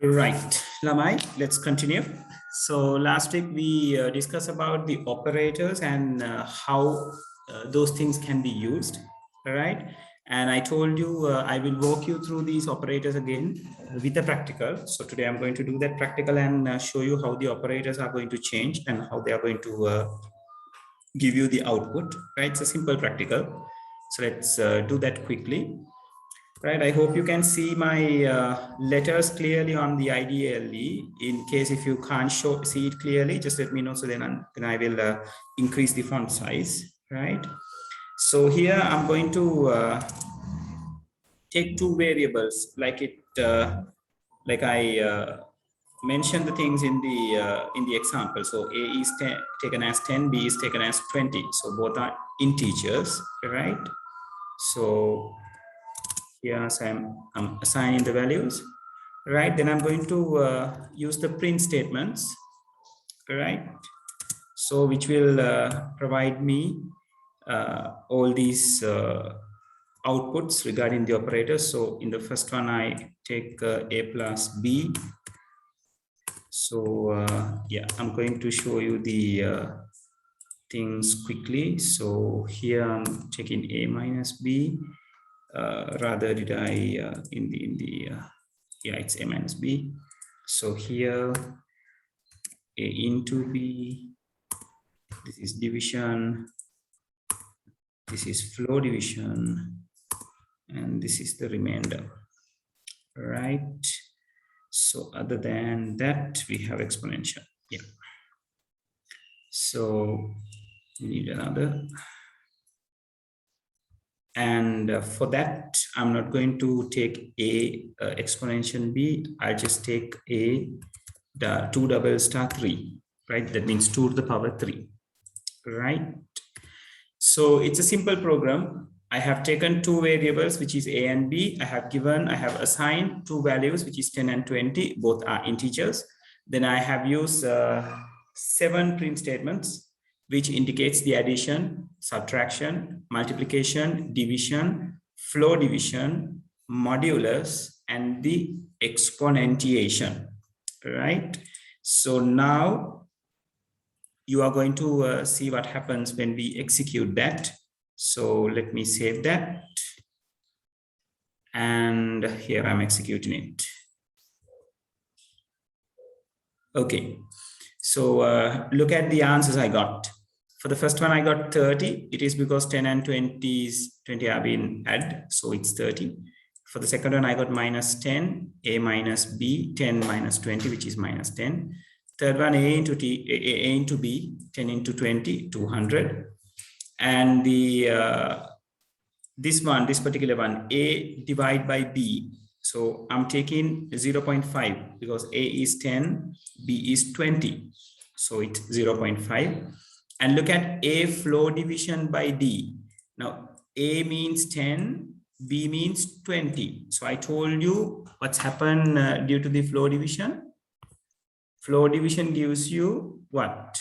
Right, Lamai, let's continue. So last week we discussed about the operators and how those things can be used, all right? And I told you I will walk you through these operators again with a practical. So today I'm going to do that practical and show you how the operators are going to change and how they are going to give you the output, right? It's a simple practical. So let's do that quickly. Right, I hope you can see my letters clearly on the IDLE. In case if you can't see it clearly, just let me know. So then I will increase the font size, right? So here I'm going to take two variables like I mentioned the things in the example. So A is taken as 10, B is taken as 20. So both are integers, right? So here I'm assigning the values, right? Then I'm going to use the print statements, right? So which will provide me all these outputs regarding the operators. So in the first one, I take A plus B. So yeah, I'm going to show you the things quickly. So here I'm taking A minus B. Rather did I in the yeah, it's A minus B. So here A into B, this is division, this is flow division, and this is the remainder, right? So other than that, we have exponential. Yeah. So we need another. And for that, I'm not going to take A exponential B. I'll just take A 2 double star 3, right? That means 2 to the power 3, right? So it's a simple program. I have taken two variables, which is A and B. I have assigned two values, which is 10 and 20. Both are integers. Then I have used 7 print statements, which indicates the addition, subtraction, multiplication, division, flow division, modulus, and the exponentiation, right? So now you are going to see what happens when we execute that. So let me save that. And here I'm executing it. Okay. So look at the answers I got. For the first one, I got 30. It is because 10 and 20 have been added. So it's 30. For the second one, I got minus 10, A minus B, 10 minus 20, which is minus 10. Third one, A into B, 10 into 20, 200. And this particular one, A divided by B. So I'm taking 0.5 because A is 10, B is 20. So it's 0.5. And look at A flow division by D. Now, A means 10, B means 20. So I told you what's happened due to the flow division. Flow division gives you what?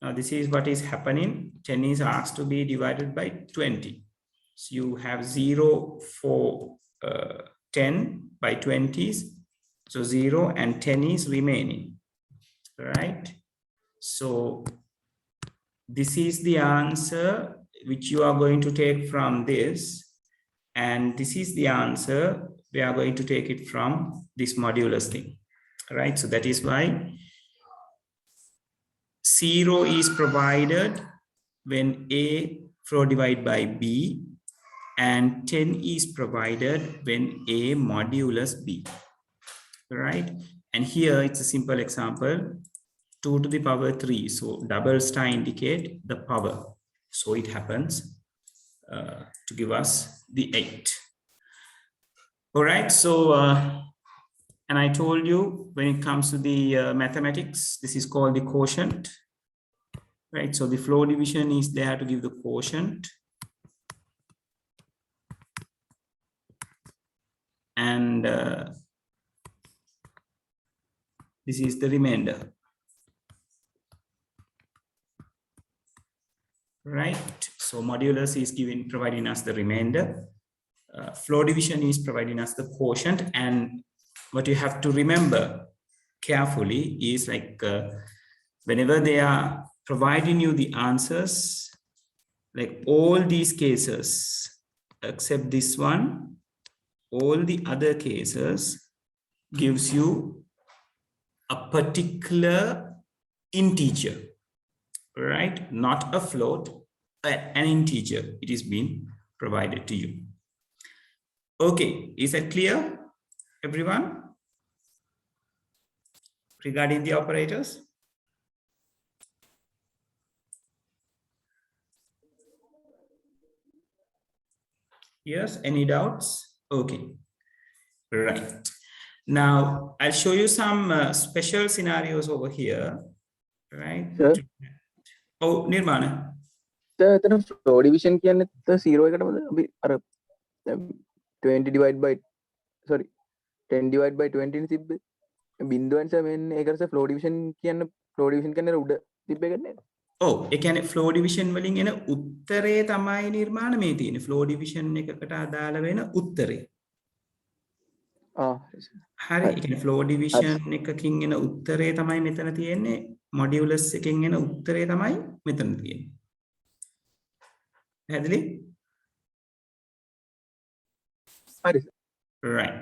Now, this is what is happening. 10 is asked to be divided by 20. So you have 0 for 10 by 20s. So 0 and 10 is remaining, right? So this is the answer which you are going to take from this. And this is the answer we are going to take it from this modulus thing, right? So that is why 0 is provided when A flow divided by B, and 10 is provided when A modulus B, right? And here it's a simple example, 2 to the power 3. So double star indicate the power. So it happens to give us the 8. All right. So, and I told you when it comes to the mathematics, this is called the quotient, right? So the flow division is there to give the quotient. And this is the remainder, right? So modulus is providing us the remainder. Flow division is providing us the quotient, and what you have to remember carefully is like whenever they are providing you the answers, like all these cases, except this one, all the other cases gives you a particular integer, right? Not a float, but an integer. It is being provided to you. Okay, is that clear, everyone? Regarding the operators? Yes, any doubts? Okay, right. Now, I'll show you some special scenarios over here, right? Sir? Oh, Nirmana. The flow division can the 0 20 divided by, sorry, 10 divided by 20 in Sib. Bindu and 7 acres of flow division can root the ඔව් ඒ කියන්නේ flow division වලින් එන උත්තරේ තමයි නිර්මාණ මේ තියෙන්නේ flow division එකකට අදාළ වෙන උත්තරේ. හරි ඒ කියන්නේ flow division එකකින් එන උත්තරේ තමයි මෙතන තියෙන්නේ modulus එකකින් එන උත්තරේ තමයි මෙතන තියෙන්නේ. පැහැදිලි? හරි. Right.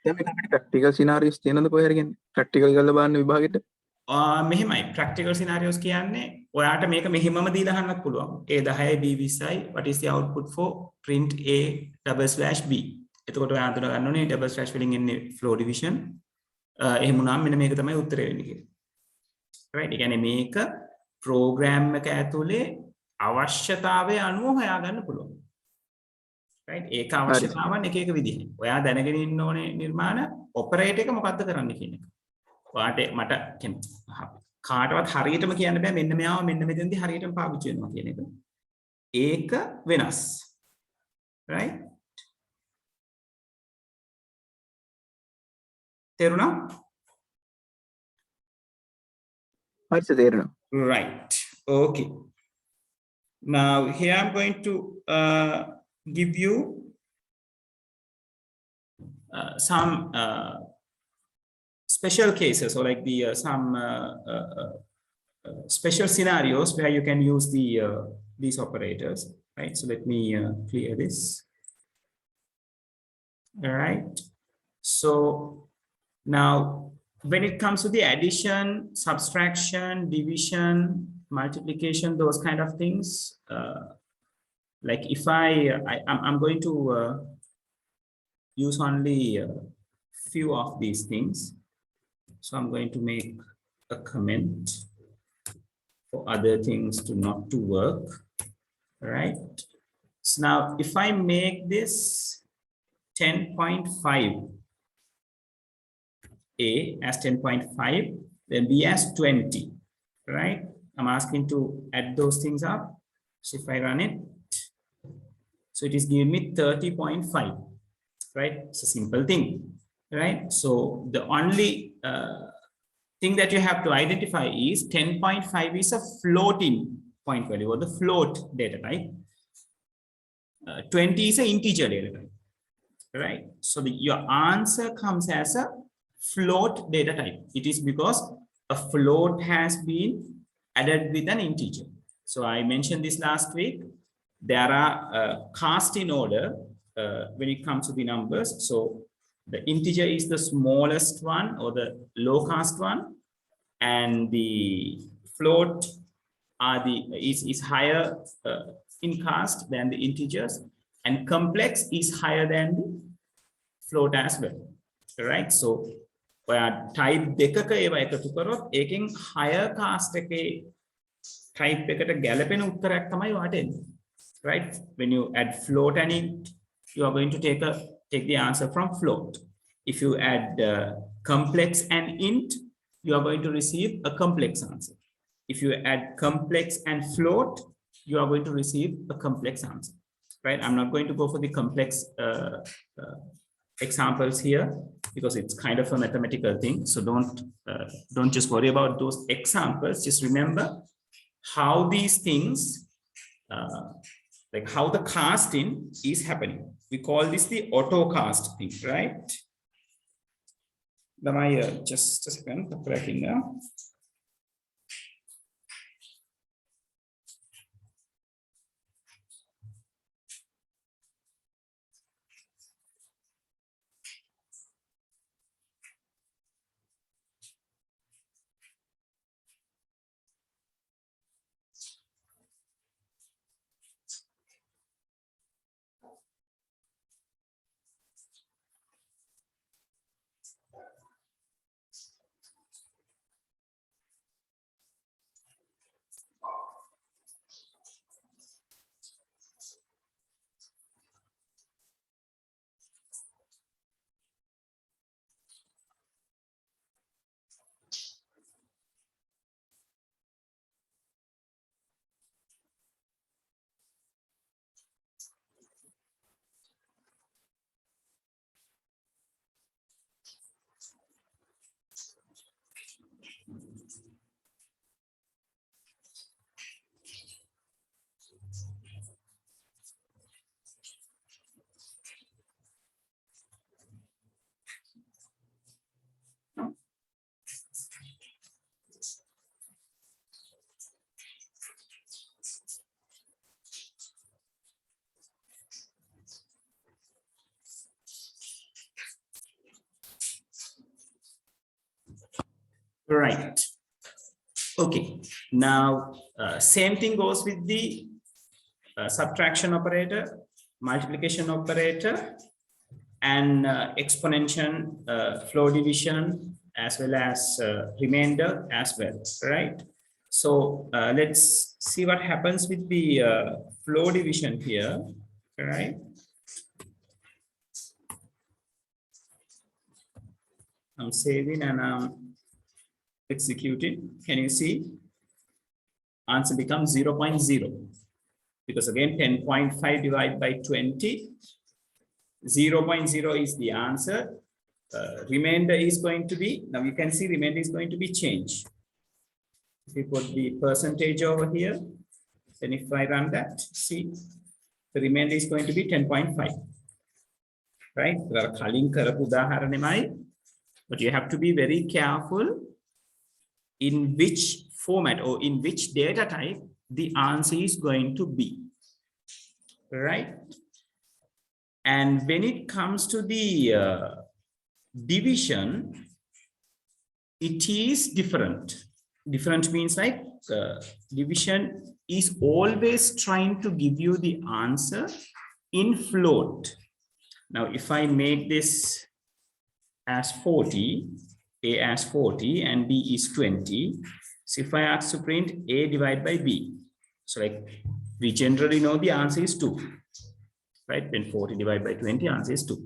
දැන් මේක අපිට practical scenarios තියෙනවද කොහේ හරි කියන්නේ practical කරලා බලන්න විභාගෙට? මෙහෙමයි practical scenarios කියන්නේ ඔයාට මේක මෙහෙමම දීලා අහන්නත් පුළුවන්. A10 B20යි what is the output for print A/b. එතකොට ඔයා අඳුන ගන්න ඕනේ double slash වලින් එන්නේ flow division. එහෙම වුණාම මෙන්න මේක තමයි උත්තරේ වෙන්නේ කියලා. right? ඒ කියන්නේ මේක program එක ඇතුලේ අවශ්‍යතාවය අනුව හොයාගන්න පුළුවන්. right? ඒක අවශ්‍යතාවන් එක එක විදිහේ. ඔයා දැනගෙන ඉන්න ඕනේ නිර්මාණ ඔපරේටර් එක මොකක්ද කරන්න කියන එක. ඔයාට මට කාටවත් හරියටම කියන්න බෑ මෙන්න මෙයාව මෙන්න මෙතෙන්දී හරියටම පාවිච්චි වෙනවා කියන එක. ඒක වෙනස්. right? තේරුණා? හරිද තේරුණා. Right. Okay. Now here I'm going to give you some special cases or like the some special scenarios where you can use the these operators, right? So let me clear this. All right. So now when it comes to the addition, subtraction, division, multiplication, those kind of things, like if I'm going to use only a few of these things. So I'm going to make a comment for other things to not to work, right? So now if I make this 10.5 A as 10.5, then B as 20, right? I'm asking to add those things up. So if I run it, so it is giving me 30.5, right? It's a simple thing, right? So the only thing that you have to identify is 10.5 is a floating point value or the float data type. 20 is an integer data type, right? So your answer comes as a float data type. It is because a float has been added with an integer. So I mentioned this last week. There are cast in order when it comes to the numbers. So the integer is the smallest one or the low cast one, and the float is higher in cast than the integers, and complex is higher than the float as well, right? So type දෙකක ඒවා එකතු කරොත් ඒකෙන් higher cast එකේ type එකට ගැලපෙන උත්තරයක් තමයි ඔයාට එන්නේ, right? When you add float and int, you are going to take the answer from float. If you add complex and int, you are going to receive a complex answer. If you add complex and float, you are going to receive a complex answer, right? I'm not going to go for the complex examples here because it's kind of a mathematical thing. So don't just worry about those examples. Just remember how these things, like how the casting is happening. We call this the auto cast thing, right? just a second, correcting now. Right. Okay. Now, same thing goes with the subtraction operator, multiplication operator, and exponential, flow division, as well as remainder as well, right? So let's see what happens with the flow division here, right? I'm saving and I'm executing. Can you see? Answer becomes 0.0 because again 10.5 divided by 20, 0.0 is the answer. Remainder is going to be, now you can see remainder is going to be changed. If we put the percentage over here, then if I run that, see, the remainder is going to be 10.5, right? But you have to be very careful in which format or in which data type the answer is going to be, right? And when it comes to the division, it is different. Different means like division is always trying to give you the answer in float. Now, if I make this as 40, A as 40 and B is 20. So if I ask to print A divided by B, so like we generally know the answer is 2, right? When 40 divided by 20, answer is 2.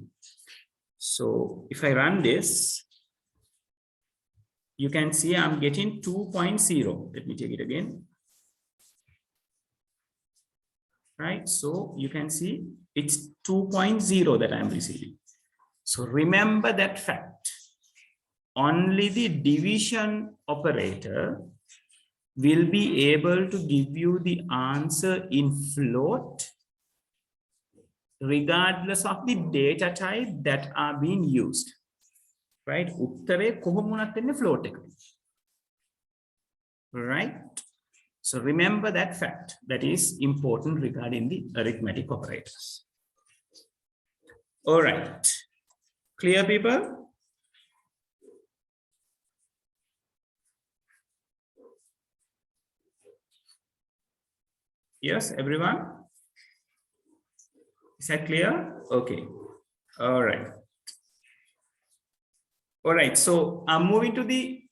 So if I run this, you can see I'm getting 2.0. Let me take it again. Right? So you can see it's 2.0 that I'm receiving. So remember that fact. Only the division operator will be able to give you the answer in float regardless of the data type that are being used. Right? Uttare කොහොම වුණත් float එක. Right? So remember that fact. That is important regarding the arithmetic operators. All right. Clear, people? Yes, everyone? Is that clear? Okay. All right. All right. So I'm moving to the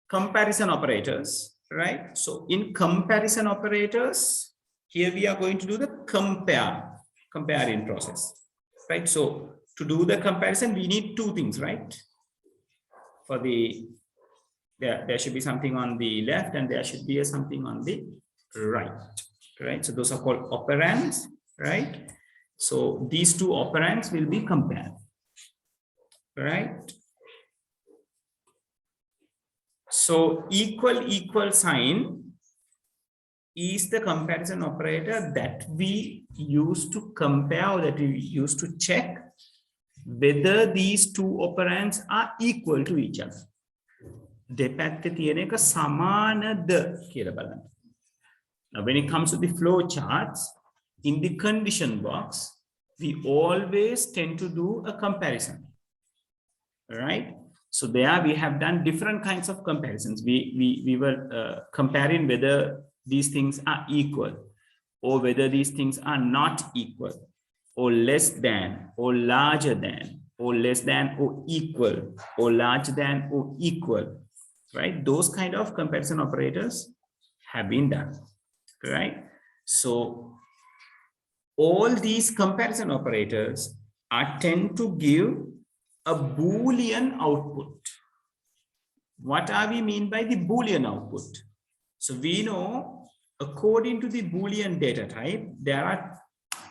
comparison operators, right? So in comparison operators, here we are going to do the comparing process, right? So to do the comparison, we need two things, right? For the, there should be something on the left and there should be something on the right, right? So those are called operands, right? So these two operands will be compared, right? So equal sign is the comparison operator that we use to compare or that we use to check whether these two operands are equal to each other. දෙපැත්තේ තියෙන එක සමානද කියලා බලන්න. Now, when it comes to the flow charts, in the condition box, we always tend to do a comparison, right? So there we have done different kinds of comparisons. We were comparing whether these things are equal or whether these things are not equal or less than or larger than or less than or equal or larger than or equal, right? Those kind of comparison operators have been done, right? So all these comparison operators tend to give a Boolean output. What are we mean by the Boolean output? So we know according to the Boolean data type, there are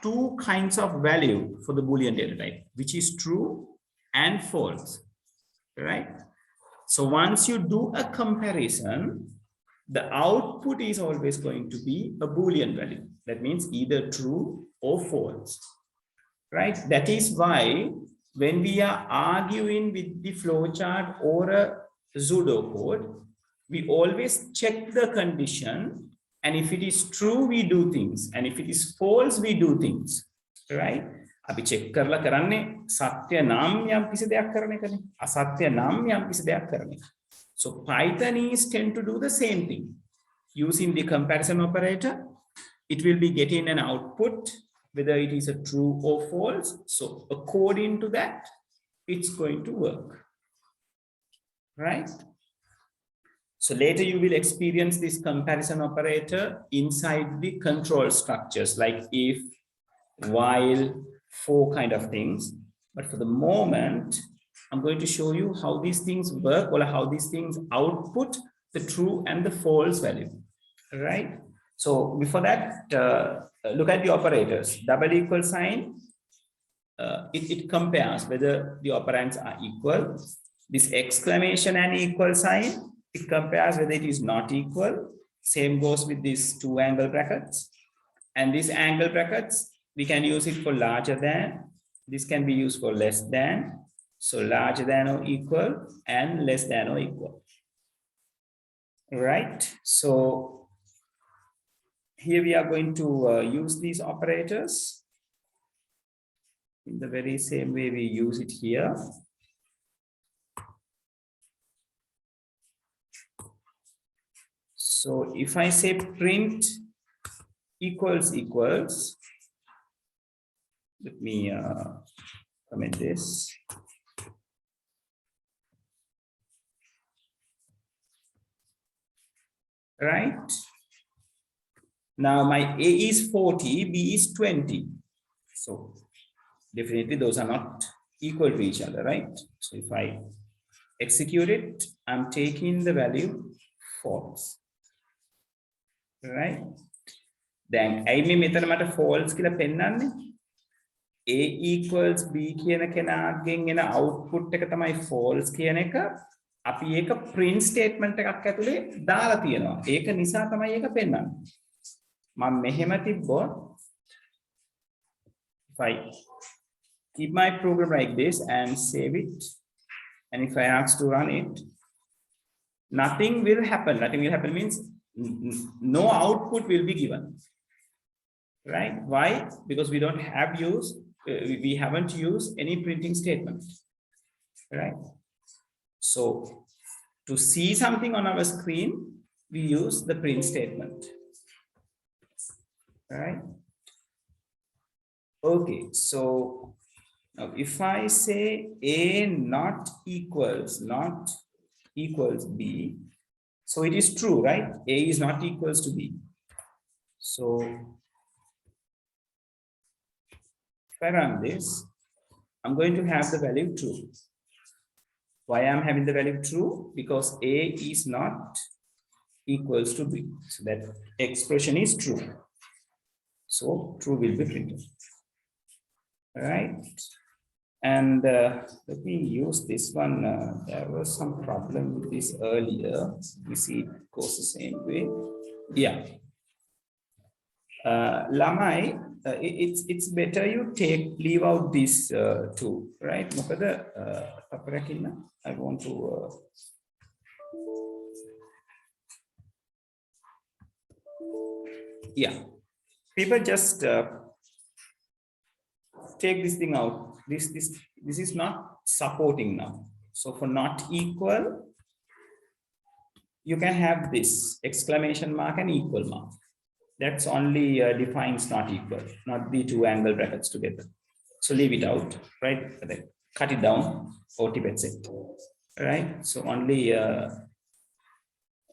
two kinds of value for the Boolean data type, which is true and false, right? So once you do a comparison, the output is always going to be a Boolean value. That means either true or false, right? That is why when we are arguing with the flowchart or a pseudocode, we always check the condition, and if it is true, we do things, and if it is false, we do things, right? අපි check කරලා කරන්නේ සත්‍ය නම් යම් කිසි දෙයක් කරන එකනේ, අසත්‍ය නම් යම් කිසි දෙයක් කරන එක. So Pythonese tend to do the same thing. Using the comparison operator, it will be getting an output, whether it is a true or false. So according to that, it's going to work, right? So later you will experience this comparison operator inside the control structures like if, while, for kind of things. But for the moment, I'm going to show you how these things work or how these things output the true and the false value, right? So before that, look at the operators. Double equal sign, it compares whether the operands are equal. This exclamation and equal sign, it compares whether it is not equal. Same goes with these two angle brackets. And these angle brackets, we can use it for larger than. This can be used for less than. So larger than or equal and less than or equal. Right? So here we are going to use these operators in the very same way we use it here. So if I say print equals equals, let me comment this. Right? Now my A is 40, B is 20. So definitely those are not equal to each other, right? So if I execute it, I'm taking the value false. Right? Then I may meter matter false kila pennanne. A equals B කියන කෙනාගෙන් එන output එක තමයි false කියන එක. අපි ඒක print statement එකක් ඇතුලේ දාලා තියෙනවා. ඒක නිසා තමයි ඒක පෙන්නන්නේ. මම මෙහෙම තිබ්බොත් if I keep my program like this and save it, and if I ask to run it, nothing will happen. Nothing will happen means no output will be given, right? Why? Because we don't have used, we haven't used any printing statement, right? So to see something on our screen, we use the print statement, right? Okay, so now if I say A not equals B, so it is true, right? A is not equals to B. So if I run this, I'm going to have the value true. Why I'm having the value true? Because A is not equals to B. So that expression is true. So true will be printed. All right. And let me use this one. There was some problem with this earlier. We see it goes the same way. Yeah. Lamai, it's better you leave out this two, right? I want to yeah, people just take this thing out. This is not supporting now. So for not equal, you can have this exclamation mark and equal mark. That's only defines not equal, not the two angle brackets together. So leave it out, right? Cut it down or tip it, right? So only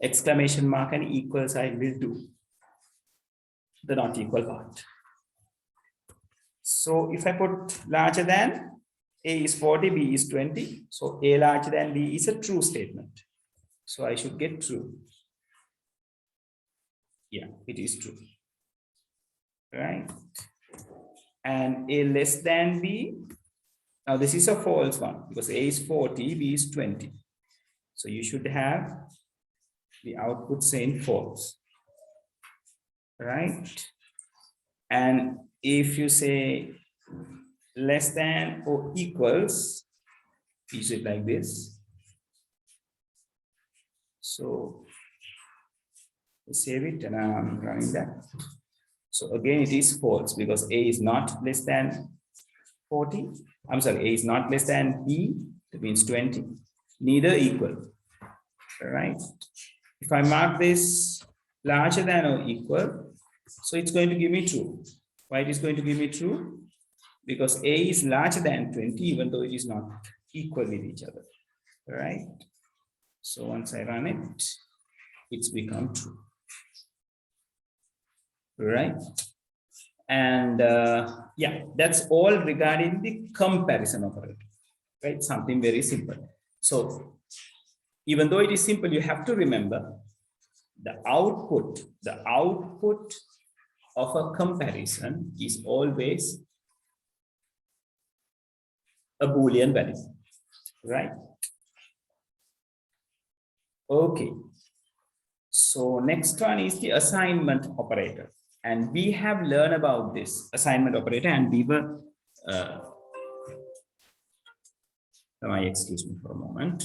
exclamation mark and equal sign will do the not equal part. So if I put larger than, A is 40, B is 20. So A larger than B is a true statement. So I should get true. Yeah, it is true. Right? And A less than B. Now this is a false one because A is 40, B is 20. So you should have the output saying false. Right? And if you say less than or equals, use it like this. So save it and I'm running that. So again, it is false because A is not less than 40. I'm sorry, A is not less than B, that means 20. Neither equal. All right. If I mark this larger than or equal, so it's going to give me true. Why it is going to give me true? Because A is larger than 20, even though it is not equal with each other. All right. So once I run it, it's become true. Right? And yeah, that's all regarding the comparison operator, right? Something very simple. So even though it is simple, you have to remember the output of a comparison is always a Boolean value, right? Okay. So next one is the assignment operator. And we have learned about this assignment operator and we were, excuse me for a moment.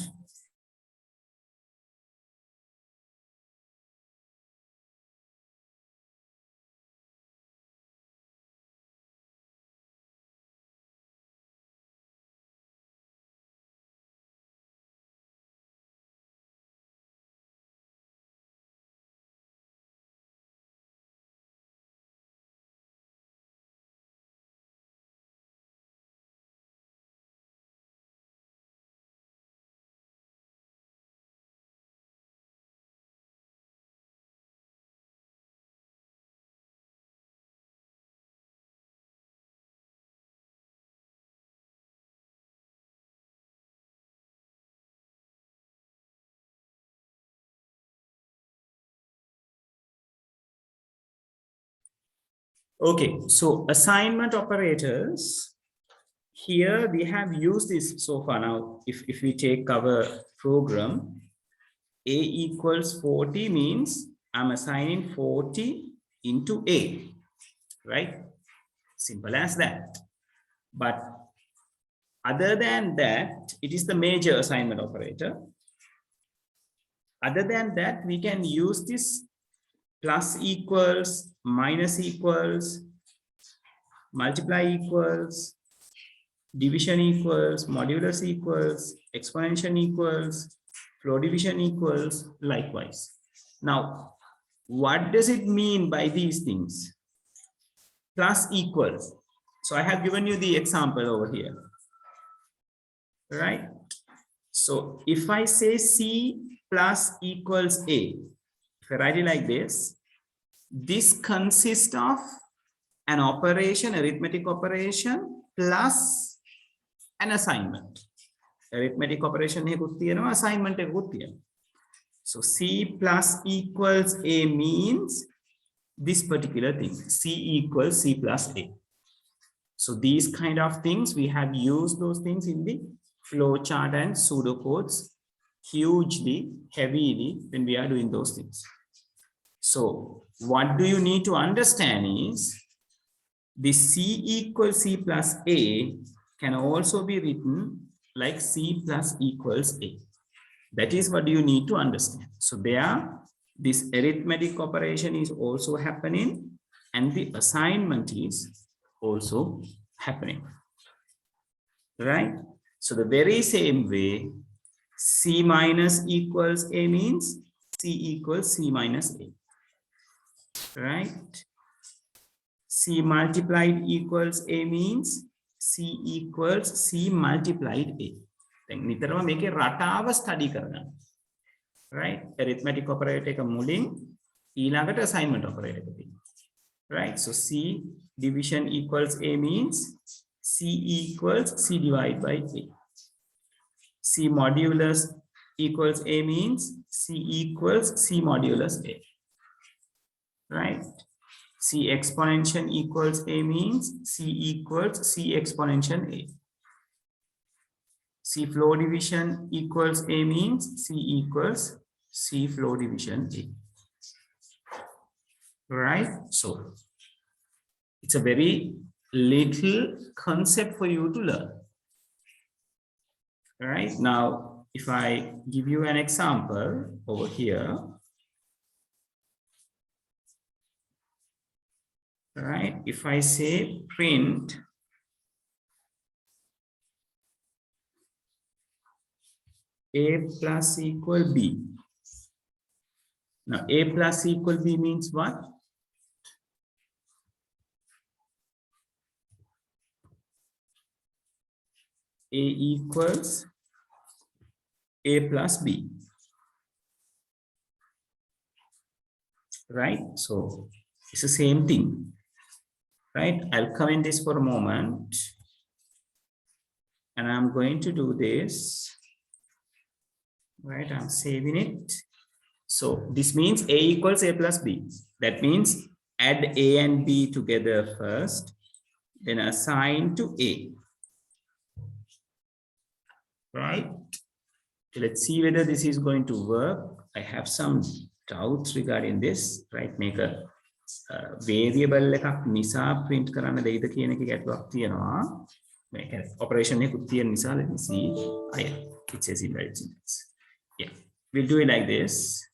Okay, so assignment operators, here we have used this so far. Now, if we take our program, A equals 40 means I'm assigning 40 into A, right? Simple as that. But other than that, it is the major assignment operator. Other than that, we can use this plus equals, minus equals, multiply equals, division equals, modulus equals, exponential equals, flow division equals, likewise. Now, what does it mean by these things? Plus equals. So I have given you the example over here, right? So if I say C plus equals A, if I write it like this consists of an operation, arithmetic operation, plus an assignment. Arithmetic operation assignment. So C plus equals A means this particular thing, C equals C plus A. So these kind of things, we have used those things in the flowchart and pseudocodes hugely, heavily when we are doing those things. So what do you need to understand is This C equals C plus A can also be written like C plus equals A. That is what you need to understand. So there, this arithmetic operation is also happening and the assignment is also happening, right? So the very same way, C minus equals A means C equals C minus A, right? C multiplied equals A means C equals C multiplied A. දැන් නිතරම මේකේ රටාව study කරගන්න. Right? Arithmetic operator එක මුලින් ඊළඟට assignment operator එක තියෙනවා. Right? So C division equals A means C equals C divided by A. C modulus equals A means C equals C modulus A. Right? C exponential equals A means C equals C exponential A. C floor division equals A means C equals C floor division A. Right? So it's a very little concept for you to learn. Right? Now, if I give you an example over here, right? If I say print A plus equal B. Now, A plus equal B means what? A equals A plus B. Right? So it's the same thing. Right? I'll comment this for a moment. And I'm going to do this. Right? I'm saving it. So this means A equals A plus B. That means add A and B together first, then assign to A. Right? Let's see whether this is going to work. I have some doubts regarding this. Right? Make a variable එකක් නිසා print කරන්න දෙයිද කියන එක ගැටලුවක් තියෙනවා. මේක operation එකකුත් තියෙන නිසා let me see. Yeah, it says invalid syntax. Yeah, we'll do it like this.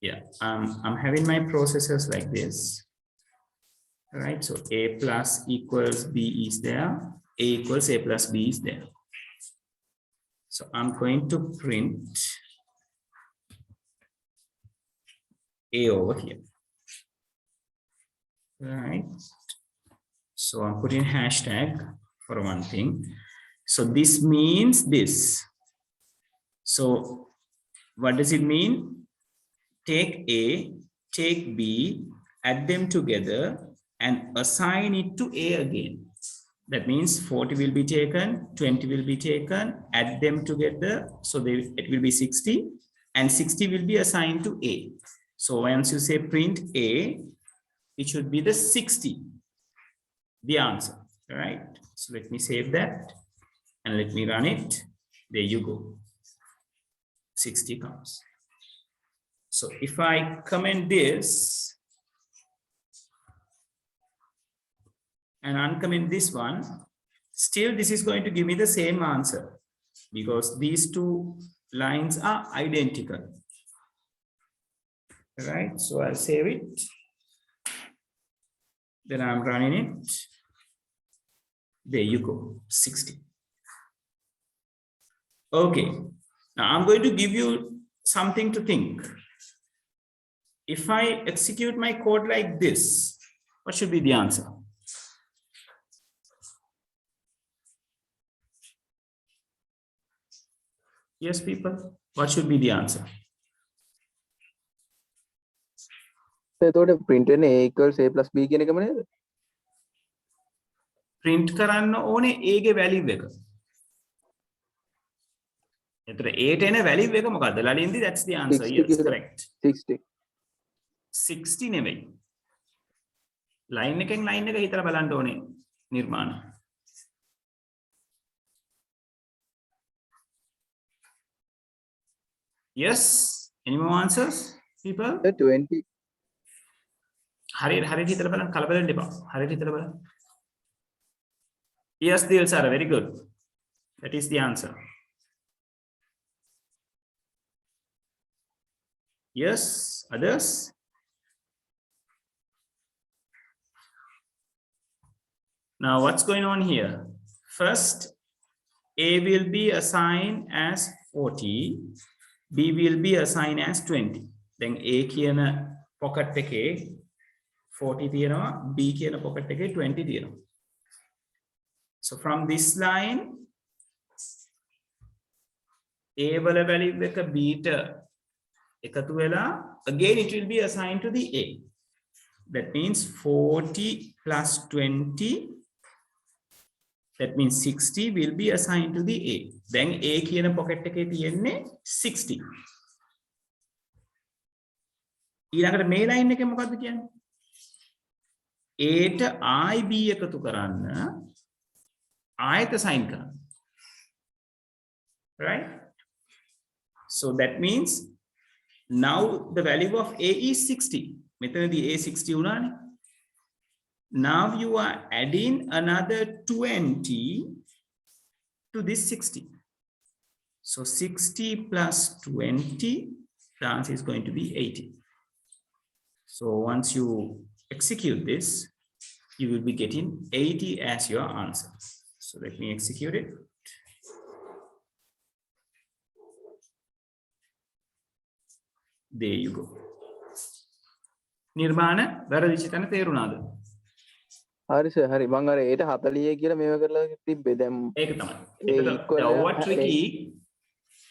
Yeah, I'm having my processors like this. All right, so A plus equals B is there. A equals A plus B is there. So I'm going to print A over here. Right. So I'm putting hashtag for one thing. So this means this. So what does it mean? Take A, take B, add them together and assign it to A again. That means 40 will be taken, 20 will be taken, add them together. So it will be 60 and 60 will be assigned to A. So once you say print A, it should be the 60, the answer, right? So let me save that and let me run it. There you go. 60 comes. So if I comment this and uncomment this one, still this is going to give me the same answer because these two lines are identical. Right? So I'll save it. Then I'm running it. There you go, 60. Okay. Now I'm going to give you something to think. If I execute my code like this, what should be the answer? Yes, people, what should be the answer? එතකොට print වෙන්නේ A equals A plus B කියන එකම නේද? Print කරන්න ඕනේ A ගේ value එක. එතකොට A ට එන value එක මොකද්ද? ලලින්දි, that's the answer. Yes, correct. 60. 60 නෙවෙයි. line එකෙන් line එක හිතලා බලන්න ඕනේ නිර්මාණ. Yes. Any more answers, people? 20. Hari hitala balan kalabalan depa. Hari hitala balan. Yes, Dil sir, very good. That is the answer. Yes, others? Now, what's going on here? First, A will be assigned as 40, B will be assigned as 20. Then A කියන pocket එකේ 40 තියෙනවා, B කියන pocket එකේ 20 තියෙනවා. So from this line, A වල value එක B ට එකතු වෙලා, again it will be assigned to the A. That means 40 plus 20, that means 60 will be assigned to the A. Then A කියන pocket එකේ තියෙන්නේ 60. ඊළඟට මේ line එකේ මොකද්ද කියන්නේ? A ට I B එකතු කරන්න ආයත sign කරන්න. Right? So that means now the value of A is 60. මෙතනදී A 60 උනානේ. Now you are adding another 20 to this 60. So 60 plus 20, the answer is going to be 80. So once you execute this, you will be getting 80 as your answer. So let me execute it. There you go. Nirmana, වැරදිච්ච තැන තේරුණාද? හරි sir හරි මම අර ඒට 40 කියලා මේව කරලා තිබ්බේ දැන් ඒක තමයි.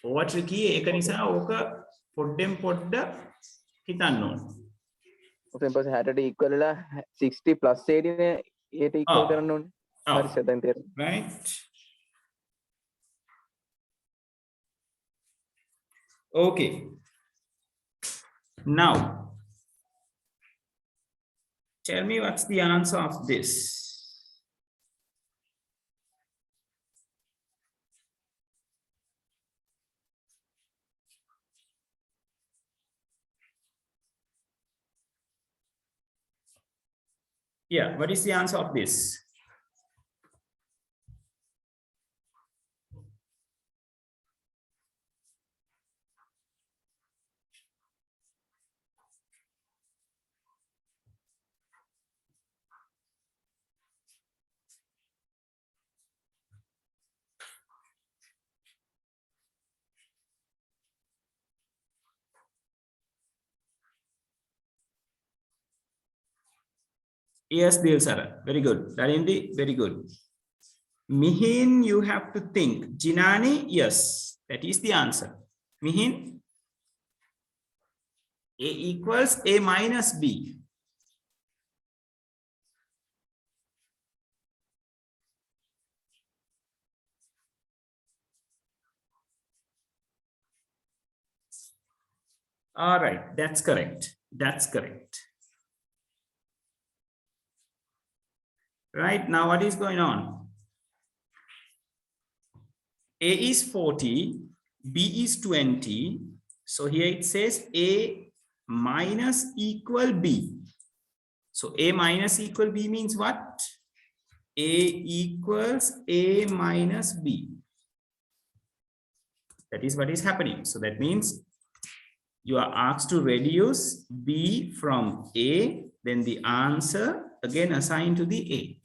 over tricky ඒක නිසා ඕක පොඩ්ඩෙන් පොඩ්ඩ හිතන්න ඕන. ඔතෙන් පස්සේ 60ට equal වෙලා 60 plus 80 නේ ඒට equal කරන්න ඕනේ. හරි සර් දැන් තේරුණා. Right. Okay. Now, tell me what's the answer of this. Yeah, what is the answer of this? Yes, Dil sir. Very good. Darindi, very good. Mihin, you have to think. Jinani, yes, that is the answer. Mihin, A equals A minus B. All right, that's correct. That's correct. Right, now what is going on? A is 40, B is 20. So here it says A minus equal B. So A minus equal B means what? A equals A minus B. That is what is happening. So that means you are asked to reduce B from A, then the answer again assigned to the A.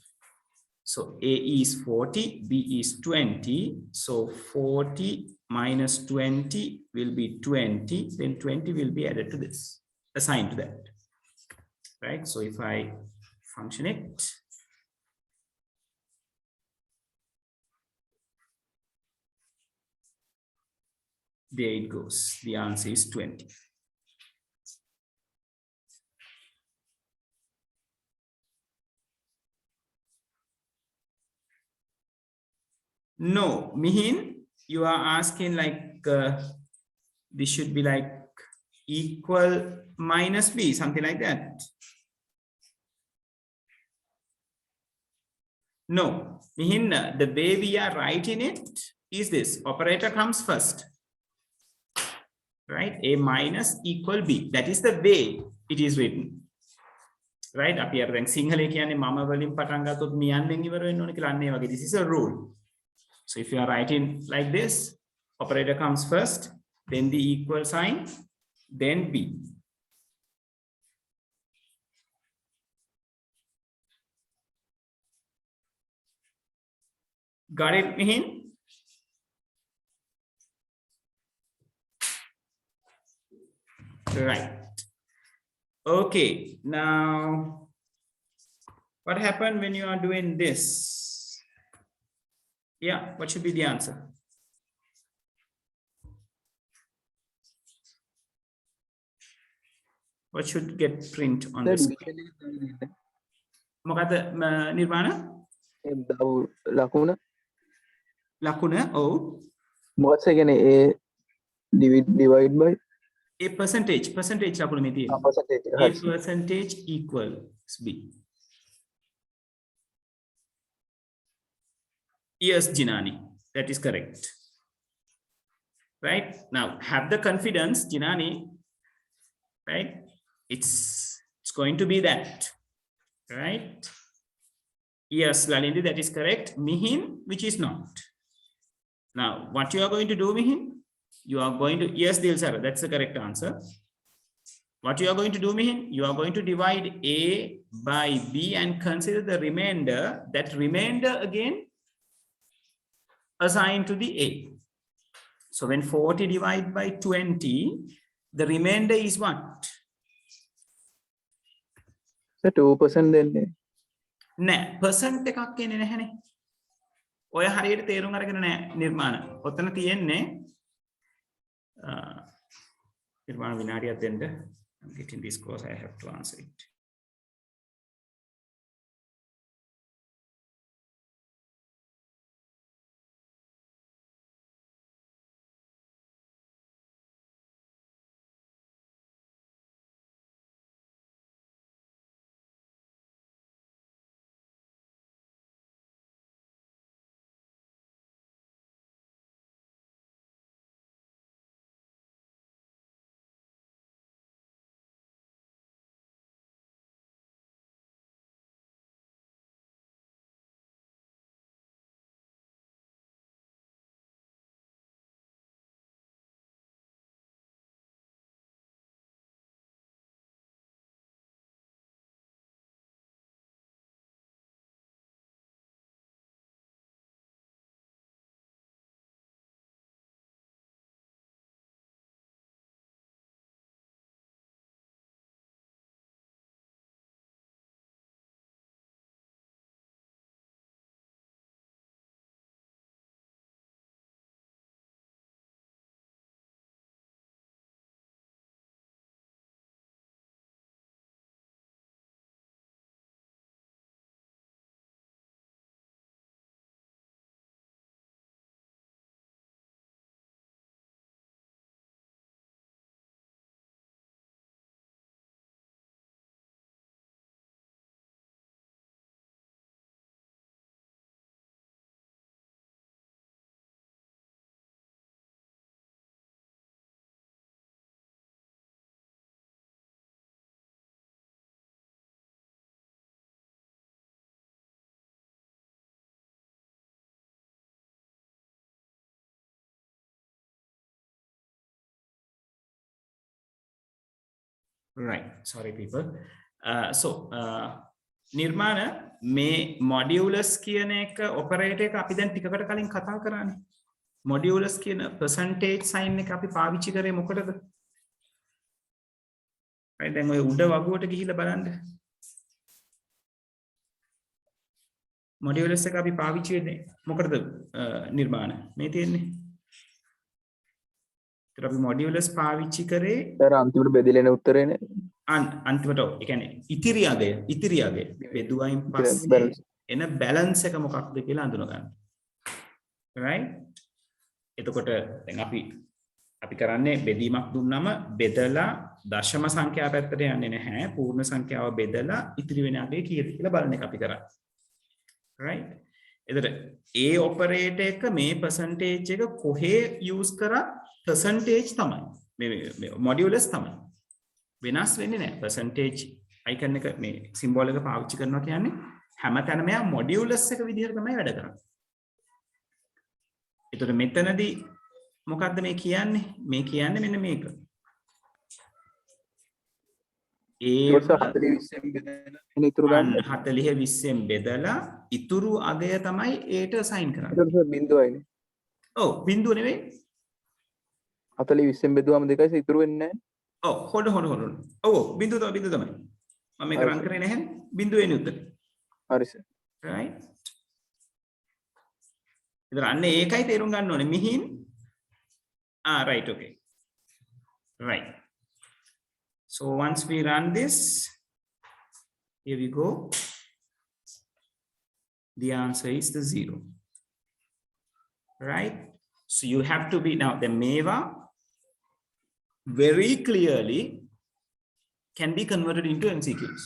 So A is 40, B is 20. So 40 minus 20 will be 20. Then 20 will be added to this, assigned to that. Right? So if I function it, there it goes. The answer is 20. No, Mihin, you are asking like this should be like equal minus B, something like that. No, Mihin, the way we are writing it is this. Operator comes first. right? A minus equal B. That is the way it is written. Right? අපි අර දැන් සිංහලේ කියන්නේ මම වලින් පටන් ගත්තොත් මියන්ෙන් ඉවර වෙන්න ඕනේ කියලා අන්න ඒ වගේ. This is a rule. So if you are writing like this, operator comes first, then the equal sign, then B. Got it, Mihin? Right. Okay, now what happened when you are doing this? Yeah, what should be the answer? What should get print on the screen? Mogada Nirvana? Lakuna. Lakuna, oh. What's again a divide by? A percentage lakuna me තියෙන්නේ. Percentage. A percentage equals B. Yes, Jinani, that is correct. Right? Now, have the confidence, Jinani, right? It's going to be that, right? Yes, Lalindi, that is correct. Mihin, which is not. Now, what you are going to do, Mihin? You are going to, yes, Dilsara, that's the correct answer. What you are going to do, Mihin? You are going to divide A by B and consider the remainder. That remainder again assigned to the A. So when 40 divided by 20, the remainder is what? So 2% then. නෑ percent එකක් එන්නේ නැහැනේ. ඔය හරියට තේරුම් අරගෙන නෑ නිර්මාණ. ඔතන තියෙන්නේ නිර්මාණ විනාඩියක් දෙන්න. I'm getting this course, I have to answer it. Right, sorry people. නිර්මාණ මේ මොඩියුලස් කියන එක ඔපරේටර් එක අපි දැන් ටිකකට කලින් කතා කරානේ. මොඩියුලස් කියන percentage sign එක අපි පාවිච්චි කරේ මොකටද? right දැන් ඔය උඩ වගුවට ගිහිල්ලා බලන්න. මොඩියුලස් එක අපි පාවිච්චි වෙන්නේ මොකටද නිර්මාණ? මේ තියෙන්නේ. ඒතර අපි මොඩියුලස් පාවිච්චි කරේ අන්තිමට බෙදෙලෙන උත්තරේනේ. අන්තිමට ඒ කියන්නේ ඉතිරි අගය බෙදුවයින් පස්සේ එන බැලන්ස් එක මොකක්ද කියලා අඳුන ගන්න. right? එතකොට දැන් අපි කරන්නේ බෙදීමක් දුන්නම බෙදලා දශම සංඛ්‍යා පැත්තට යන්නේ නැහැ. පූර්ණ සංඛ්‍යාව බෙදලා ඉතිරි වෙන අගය කීයද කියලා බලන එක අපි කරන්නේ. right? එතකොට A operator එක මේ percentage එක කොහේ use කරා percentage තමයි. modulus තමයි. වෙනස් වෙන්නේ නැහැ. percentage icon එක මේ symbol එක පාවිච්චි කරනවා කියන්නේ හැමතැනම යා modulus එක විදිහට තමයි වැඩ කරන්නේ. ඒතර මෙතනදී මොකද්ද මේ කියන්නේ? මේ කියන්නේ මෙන්න මේක. ඊට 40 20න් බෙදලා එන ඉතුරු ගන්න 40 20න් බෙදලා ඉතුරු අගය තමයි ඒට assign කරන්නේ. ඊට පස්සේ බිඳුවයිනේ. ඔව් බිඳුව නෙවෙයි. 40 20න් බෙදුවාම 2යි ඉතුරු වෙන්නේ නැහැ. ඔව් හොඩ. ඔව් බිඳුව තමයි. මම මේක රන් කරේ නැහැ. බිඳුව එන්නේ උත්තර. හරි සර්. right. ඉතින් අන්න ඒකයි තේරුම් ගන්න ඕනේ. Mihin right, okay. Right. So once we run this, here we go. The answer is the 0. Right? So you have to be now the MEVA very clearly can be converted into MCQs.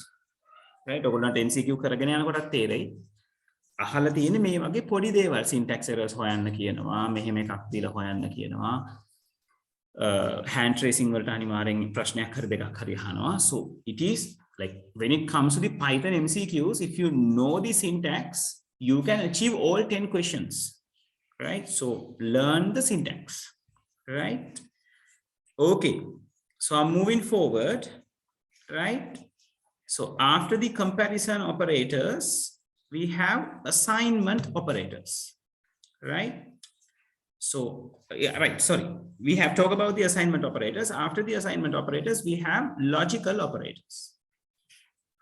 Right? ඔයගොල්ලන්ට MCQ කරගෙන යනකොටත් තේරෙයි. අහලා තියෙන්නේ මේ වගේ පොඩි දේවල් syntax errors හොයන්න කියනවා, මෙහෙම එකක් දීලා හොයන්න කියනවා. Hand tracing වලට අනිවාර්යෙන් ප්‍රශ්නයක් හරි දෙකක් හරි අහනවා. So it is like when it comes to the Python MCQs, if you know the syntax, you can achieve all 10 questions, right? So learn the syntax, right? Okay, so I'm moving forward, right? So after the comparison operators, we have assignment operators, right? So yeah, right, sorry, we have talked about the assignment operators. After the assignment operators, we have logical operators,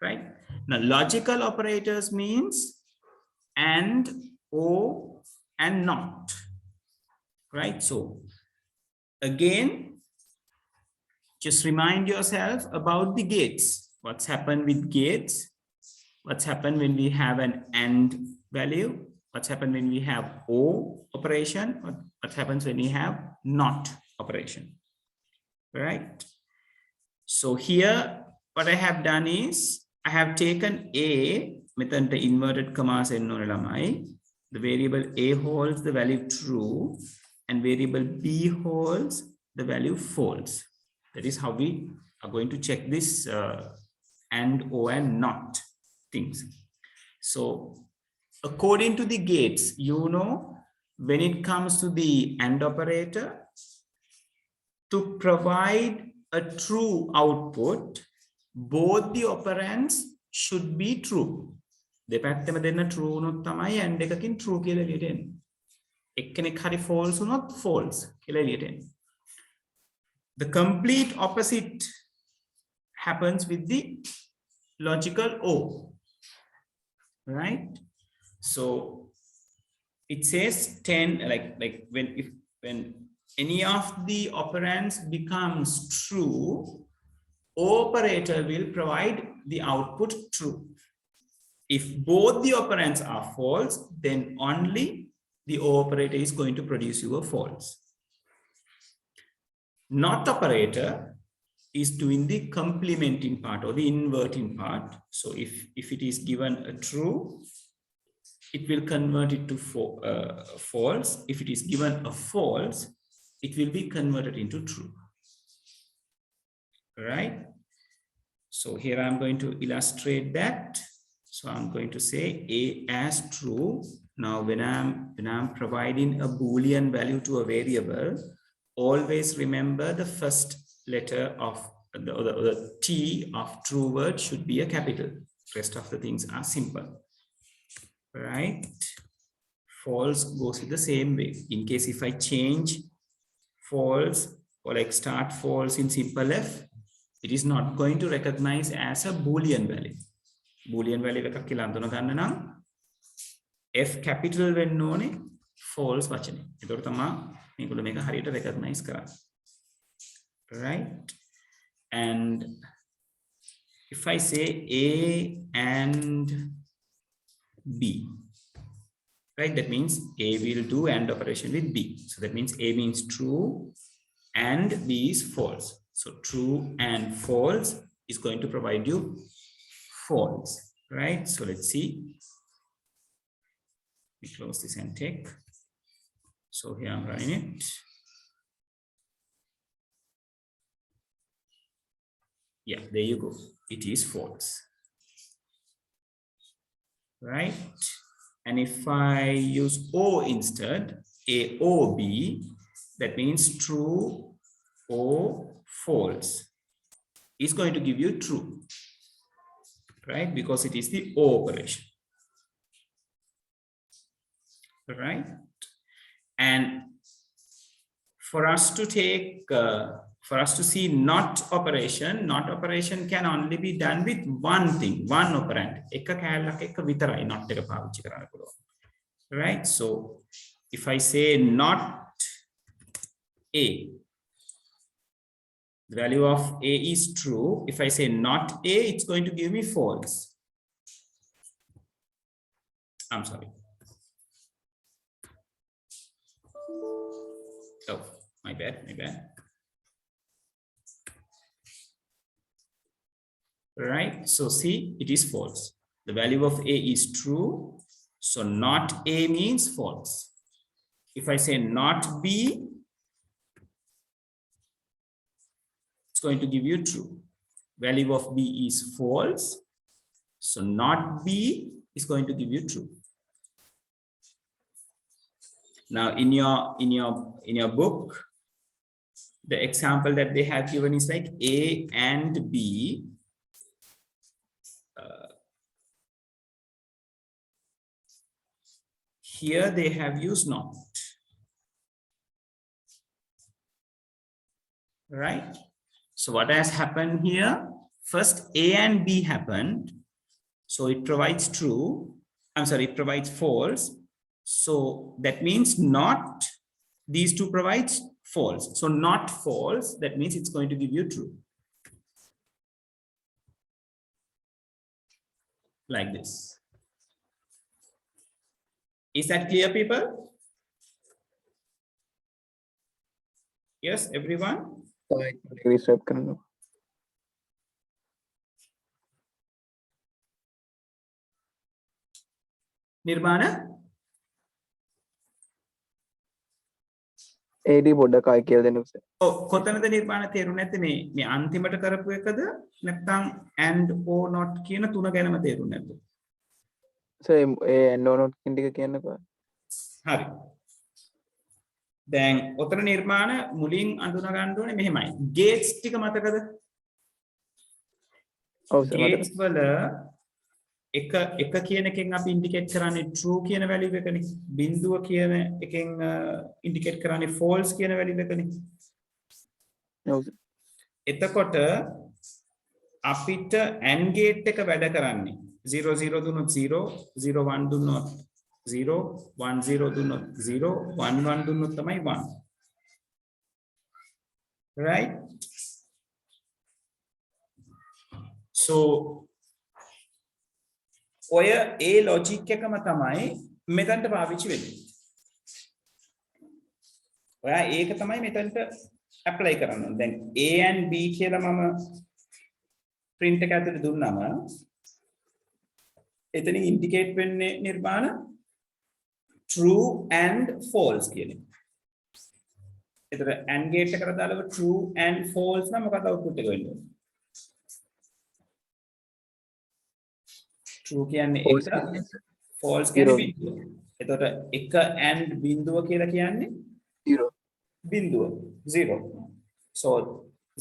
right? Now logical operators means and, or, and not, right? So again, just remind yourself about the gates. What's happened with gates? What's happened when we have an and value? What's happened when we have or operation? What happens when we have not operation, right? So here, what I have done is, I have taken a, මෙතන inverted commas එන්න ඕනේ ළමයි. The variable a holds the value true and variable b holds the value false. That is how we are going to check this and or and not things. So according to the gates, you know, when it comes to the AND operator, to provide a true output, both the operands should be true. දෙපැත්තම දෙන්න true උනොත් තමයි AND එකකින් true කියලා එළියට එන්නේ. එක්කෙනෙක් හරි false උනොත් false කියලා එළියට එන්නේ. The complete opposite happens with the logical OR, right? So it says 10, like when any of the operands becomes true, operator will provide the output true. If both the operands are false, then only the operator is going to produce you a false. Not operator is doing the complementing part or the inverting part. So if it is given a true, it will convert it to false. If it is given a false, it will be converted into true, right? So here I'm going to illustrate that. So I'm going to say a as true. Now when I'm providing a Boolean value to a variable, always remember the first letter of the T of true word should be a capital. Rest of the things are simple, right? False goes in the same way. In case if I change false or like start false in simple F, it is not going to recognize as a Boolean value. Boolean value එකක් කියලා අඳුන ගන්න නම් F capital වෙන්න ඕනේ false වචනේ. ඒතකොට තමයි මේගොල්ලෝ මේක හරියට recognize කරන්නේ. Right? And if I say A and B, right? That means A will do AND operation with B. So that means A means true and B is false. So true and false is going to provide you false, right? So let's see. We close this and take. So here I'm running it. Yeah, there you go. It is false. Right? And if I use O instead, A, O, B, that means true or false. It's going to give you true, right? Because it is the O operation. Right? And for us to take, for us to see not operation can only be done with one thing, one operand. Right? So if I say not A, the value of A is true. If I say not A, it's going to give me false. I'm sorry. Oh, my bad. Right? So see, it is false. The value of A is true. So not A means false. If I say not B, it's going to give you true. Value of B is false. So not B is going to give you true. Now in your book, the example that they have given is like A and B. Here they have used not. Right? So what has happened here? First A and B happened. So it provides true. I'm sorry, it provides false. So that means not, these two provides false. So not false, that means it's going to give you true. Like this. Is that clear, people? Yes, everyone? Nirmana? ඒඩි පොඩ්ඩක් ආයි කියලා දෙන්න උස. ඔව් කොතනද නිර්මාණ තේරුනේ නැත්තේ මේ අන්තිමට කරපු එකද නැත්නම් and or not කියන තුන ගැනම තේරුනේ නැද්ද? Sir A and or not කියන ටික කියන්නකෝ. හරි. දැන් ඔතන නිර්මාණ මුලින් අඳුන ගන්න ඕනේ මෙහෙමයි. gates ටික මතකද? ඔව් සර් මතකයි. gates වල එක කියන එකෙන් අපි ඉන්ඩිකේට් කරන්නේ true කියන වැලියු එකනේ. බිඳුව කියන එකෙන් ඉන්ඩිකේට් කරන්නේ false කියන වැලියු එකනේ. ඔව් සර්. එතකොට අපිට AND gate එක වැඩ කරන්නේ 0 0 දුන්නොත් 0 0 1 දුන්නොත් 0 1 0 දුන්නොත් 0 1 1 දුන්නොත් තමයි 1. Right? So ඔය A logic එකම තමයි මෙතනට පාවිච්චි වෙන්නේ. ඔයා ඒක තමයි මෙතනට apply කරන්න ඕනේ. දැන් A and B කියලා මම print එක ඇතුලේ දුන්නාම එතනින් indicate වෙන්නේ නිර්මාණ true and false කියන එක. ඒතර AND gate එකට දාලා true and false නම් මොකක්ද output එක වෙන්නේ? True කියන්නේ එක, false කියන්නේ බිඳුව. එතකොට එක and බිඳුව කියලා කියන්නේ 0. බිඳුව 0. So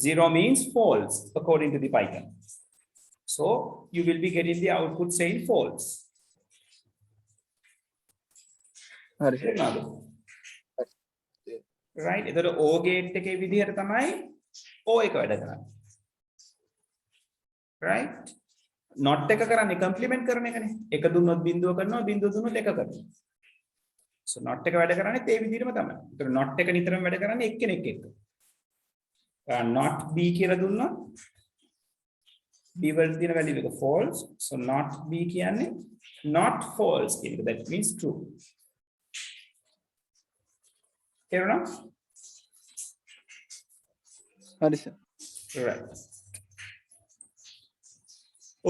0 means false according to the Python. So you will be getting the output saying false. හරි සර්. Right? එතකොට O gate එකේ විදිහට තමයි O එක වැඩ කරන්නේ. Right? not එක කරන්නේ කම්ප්ලිමන්ට් කරන එකනේ. එක දුන්නොත් බිඳුව කරනවා, බිඳුව දුන්නොත් එක කරනවා. So not එක වැඩ කරන්නේ ඒ විදිහටම තමයි. ඒතර not එක නිතරම වැඩ කරන්නේ එක්කෙනෙක් එක්ක. not b කියලා දුන්නොත් b වල තියෙන value එක false. So not b කියන්නේ not false කියන එක. That means true. තේරුණා? හරි sir. Right.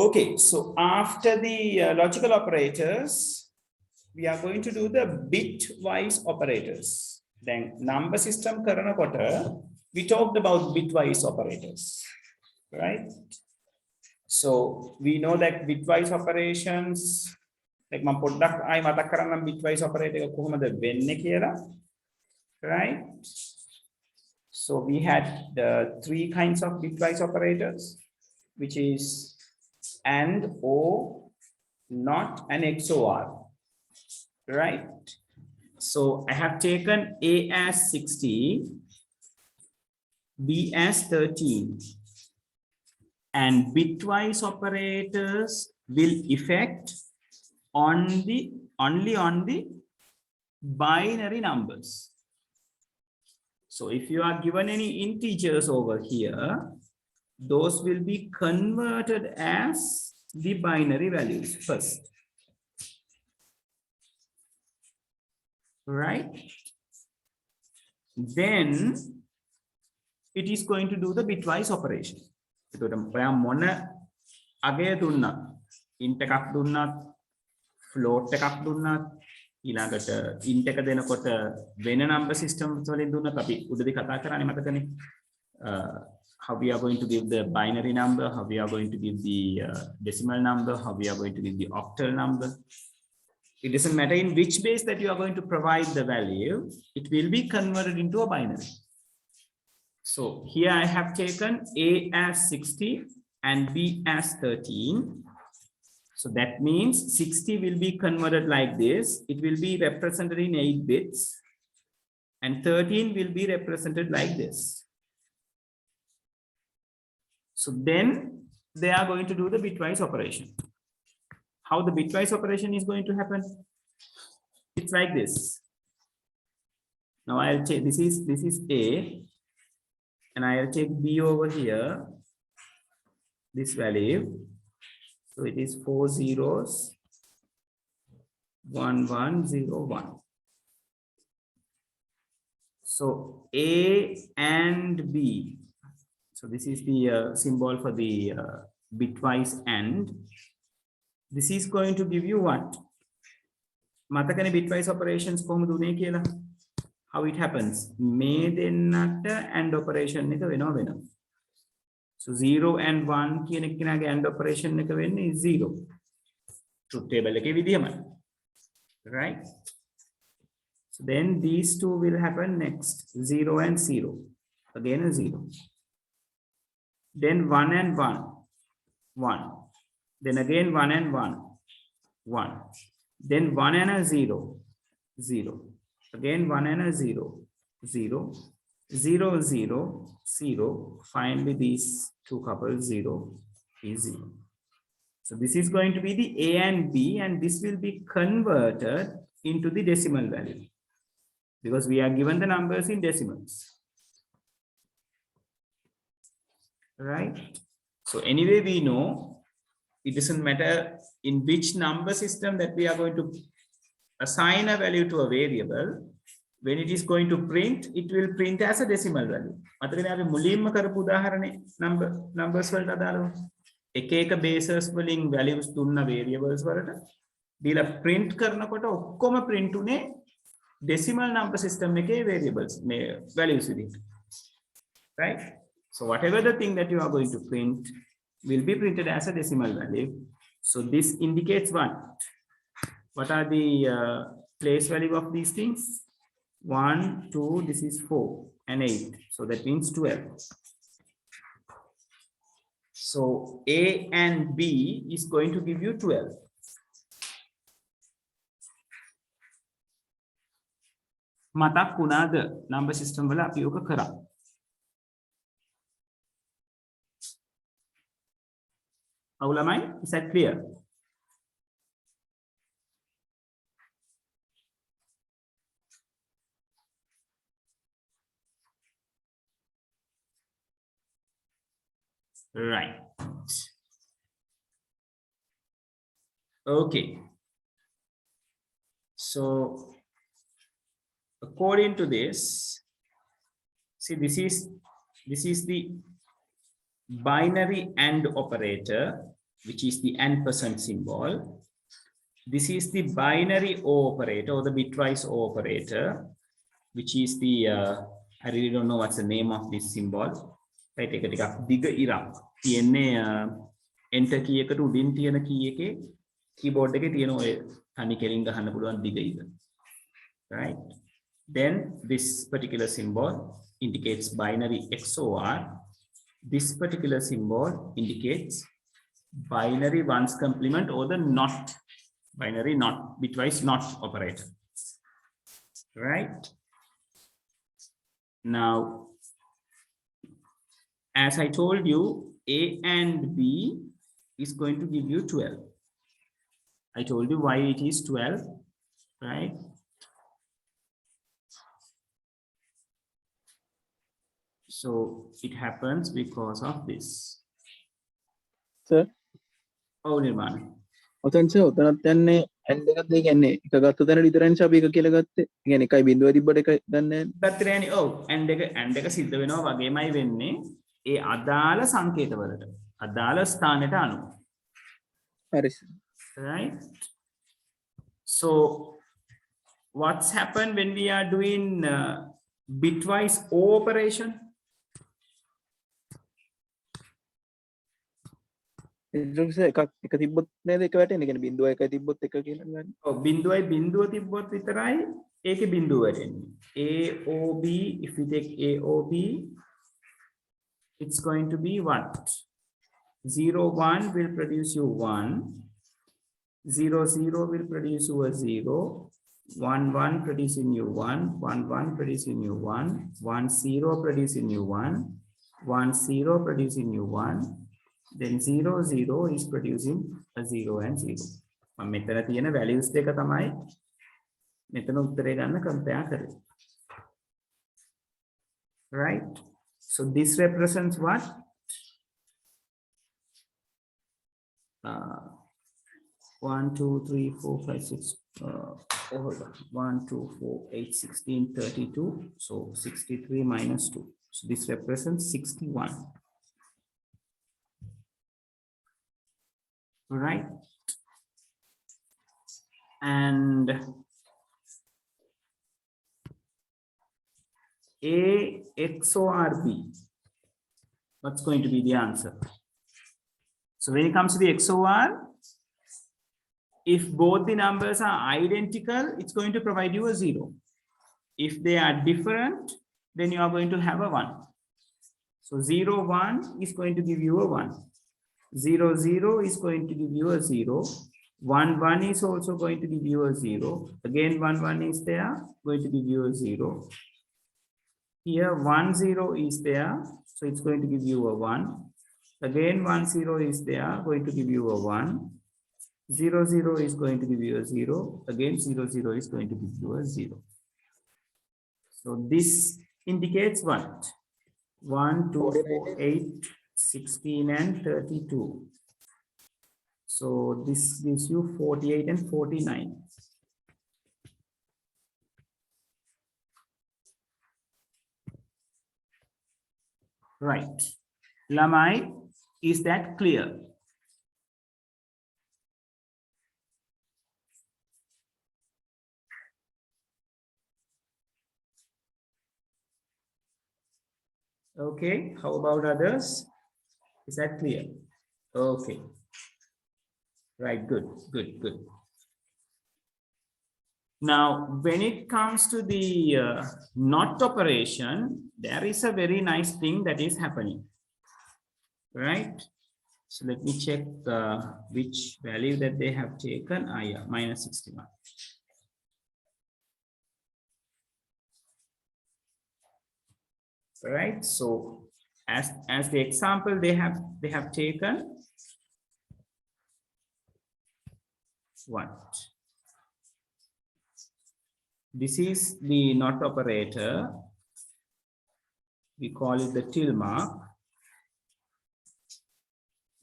Okay, so after the logical operators, we are going to do the bitwise operators. Then number system karanakota, we talked about bitwise operators, right? So we know that bitwise operations, like my product, I matakaran bitwise operator the right? So we had the three kinds of bitwise operators, which is AND, OR, NOT, and XOR, right? So I have taken A as 60, B as 13, and bitwise operators will effect only on the binary numbers. So if you are given any integers over here, those will be converted as the binary values first, right? Then it is going to do the bitwise operation. int එකක් දුන්නත් float එකක් දුන්නත් ඊළඟට int එක දෙනකොට වෙන number systems වලින් දුන්නත් අපි උඩදී කතා කරන්නේ මතකනේ how we are going to give the binary number, how we are going to give the decimal number, how we are going to give the octal number. It doesn't matter in which base that you are going to provide the value, it will be converted into a binary. So here I have taken A as 60 and B as 13. So that means 60 will be converted like this. It will be represented in 8 bits and 13 will be represented like this. So then they are going to do the bitwise operation. How the bitwise operation is going to happen? It's like this. Now I'll take this is A, and I'll take B over here. This value. So it is 4 zeros, 1 1 0 1. So A and B. So this is the symbol for the bitwise AND. This is going to give you what? Matakane bitwise operations how it happens? Made in AND operation nika. So 0 and 1 AND operation is 0. Truth table right? So then these two will happen next. 0 and 0. Again a 0. Then 1 and 1. 1. Then again 1 and 1. 1. Then 1 and a 0. 0. Again 1 and a 0. 0. 0 0 0. Finally these two couples 0 is 0. So this is going to be the A and B, and this will be converted into the decimal value because we are given the numbers in decimals. Right? So anyway, we know it doesn't matter in which number system that we are going to assign a value to a variable. When it is going to print, it will print as a decimal value. Numbers එක bases වලින් values දුන්න variables වලට දීලා print කරනකොට ඔක්කොම print උනේ decimal number system එකේ variables values විදිහට. Right? So whatever the thing that you are going to print will be printed as a decimal value. So this indicates what? What are the place value of these things? 1, 2, this is 4 and 8. So that means 12. So A and B is going to give you 12. මතක් වුණාද number system වල අපි ඔක කරා? Aulamai, is that clear? Right. Okay. So according to this, see this is the binary AND operator, which is the %, symbol. This is the binary O operator or the bitwise O operator, which is the I really don't know what's the name of this symbol. Right, take a bigger Iraq. තියෙන්නේ enter key එකට උඩින් තියෙන key එකේ keyboard එකේ තියෙන ඔය තනි කෙලින් ගහන්න පුළුවන් දිග එක. Right? Then this particular symbol indicates binary XOR. This particular symbol indicates binary ones complement or the not binary not bitwise not operator. Right? Now, as I told you, A and B is going to give you 12. I told you why it is 12, right? So it happens because of this. Sir, Oh, Nirman. ඔතන sir ඔතනත් යන්නේ and එකත් ඒ කියන්නේ එක ගත්ත තැන විතරයිනේ අපි එක කියලා ගත්තේ. ඒ කියන්නේ එකයි බිඳුව තිබ්බට එක ගන්න නැහැ. පැත්තරයනි ඔව් and එක සිද්ධ වෙනවා වගේමයි වෙන්නේ ඒ අදාළ සංකේතවලට අදාළ ස්ථානයට අනුව. හරි sir. Right? So what's happened when we are doing bitwise operation? ඒක සර් එක තිබ්බොත් නේද එක වැටෙන්නේ. කියන්නේ බිඳුව එකයි තිබ්බොත් එක කියලා ගන්න. ඔව් බිඳුවයි බිඳුව තිබ්බොත් විතරයි ඒකේ බිඳුව වැටෙන්නේ. AOB, if we take AOB, it's going to be what? 0 1 will produce you 1, 0 0 will produce you a 0, 1 1 producing you 1, 1 1 producing you 1, 1 0 producing you 1, 1 0 producing you 1, then 0 0 is producing a 0 and 0. මම මෙතන තියෙන values දෙක තමයි මෙතන උත්තරේ ගන්න compare කරේ. Right? So this represents what? 1 2 3 4 5 6 hold on. 1 2 4 8 16 32, so 63 minus 2, so this represents 61. Right? And A XOR B, what's going to be the answer? So when it comes to the XOR, if both the numbers are identical, it's going to provide you a 0. If they are different, then you are going to have a 1. So 0 1 is going to give you a 1. 0 0 is going to give you a 0. 1 1 is also going to give you a 0. Again 1 1 is there, going to give you a 0. Here 1 0 is there, so it's going to give you a 1. Again 1 0 is there, going to give you a 1. 0 0 is going to give you a 0. Again 0 0 is going to give you a 0. So this indicates what? 1 2 4 8 16 and 32. So this gives you 48 and 49. Right. Lamai, is that clear? Okay, how about others? Is that clear? Okay. Right, good, good, good. Now, when it comes to the not operation, there is a very nice thing that is happening, right? So let me check which value that they have taken. Ah, yeah, minus 61. Right, so as the example they have taken what? This is the not operator. We call it the tilde mark.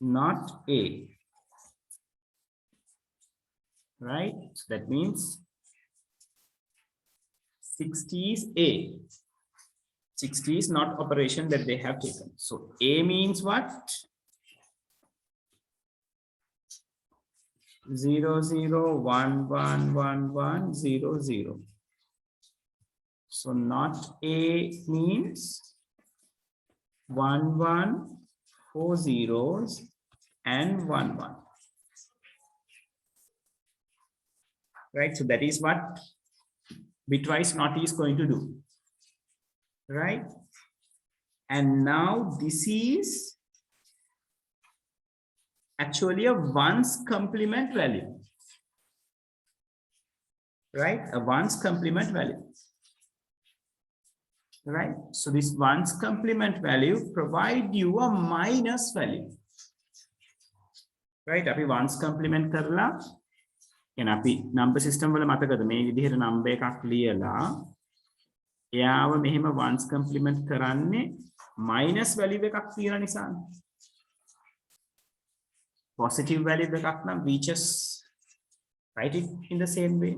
Not A. Right? So that means 60 is A. 60 is not operation that they have taken. So A means what? 0 0 1 1 1 1 0 0. So not A means 1 1 4 zeros and 1 1. Right? So that is what bitwise NOT is going to do. Right? And now this is actually a ones complement value. Right? A ones complement value. Right? So this ones complement value provide you a minus value. Right? Api ones complement karla. Can api number system wala matakada මේ විදිහට number එකක් ලියලා එයාව මෙහෙම ones complement කරන්නේ minus value එකක් තියෙන නිසා. Positive value එකක් නම් we just write it in the same way.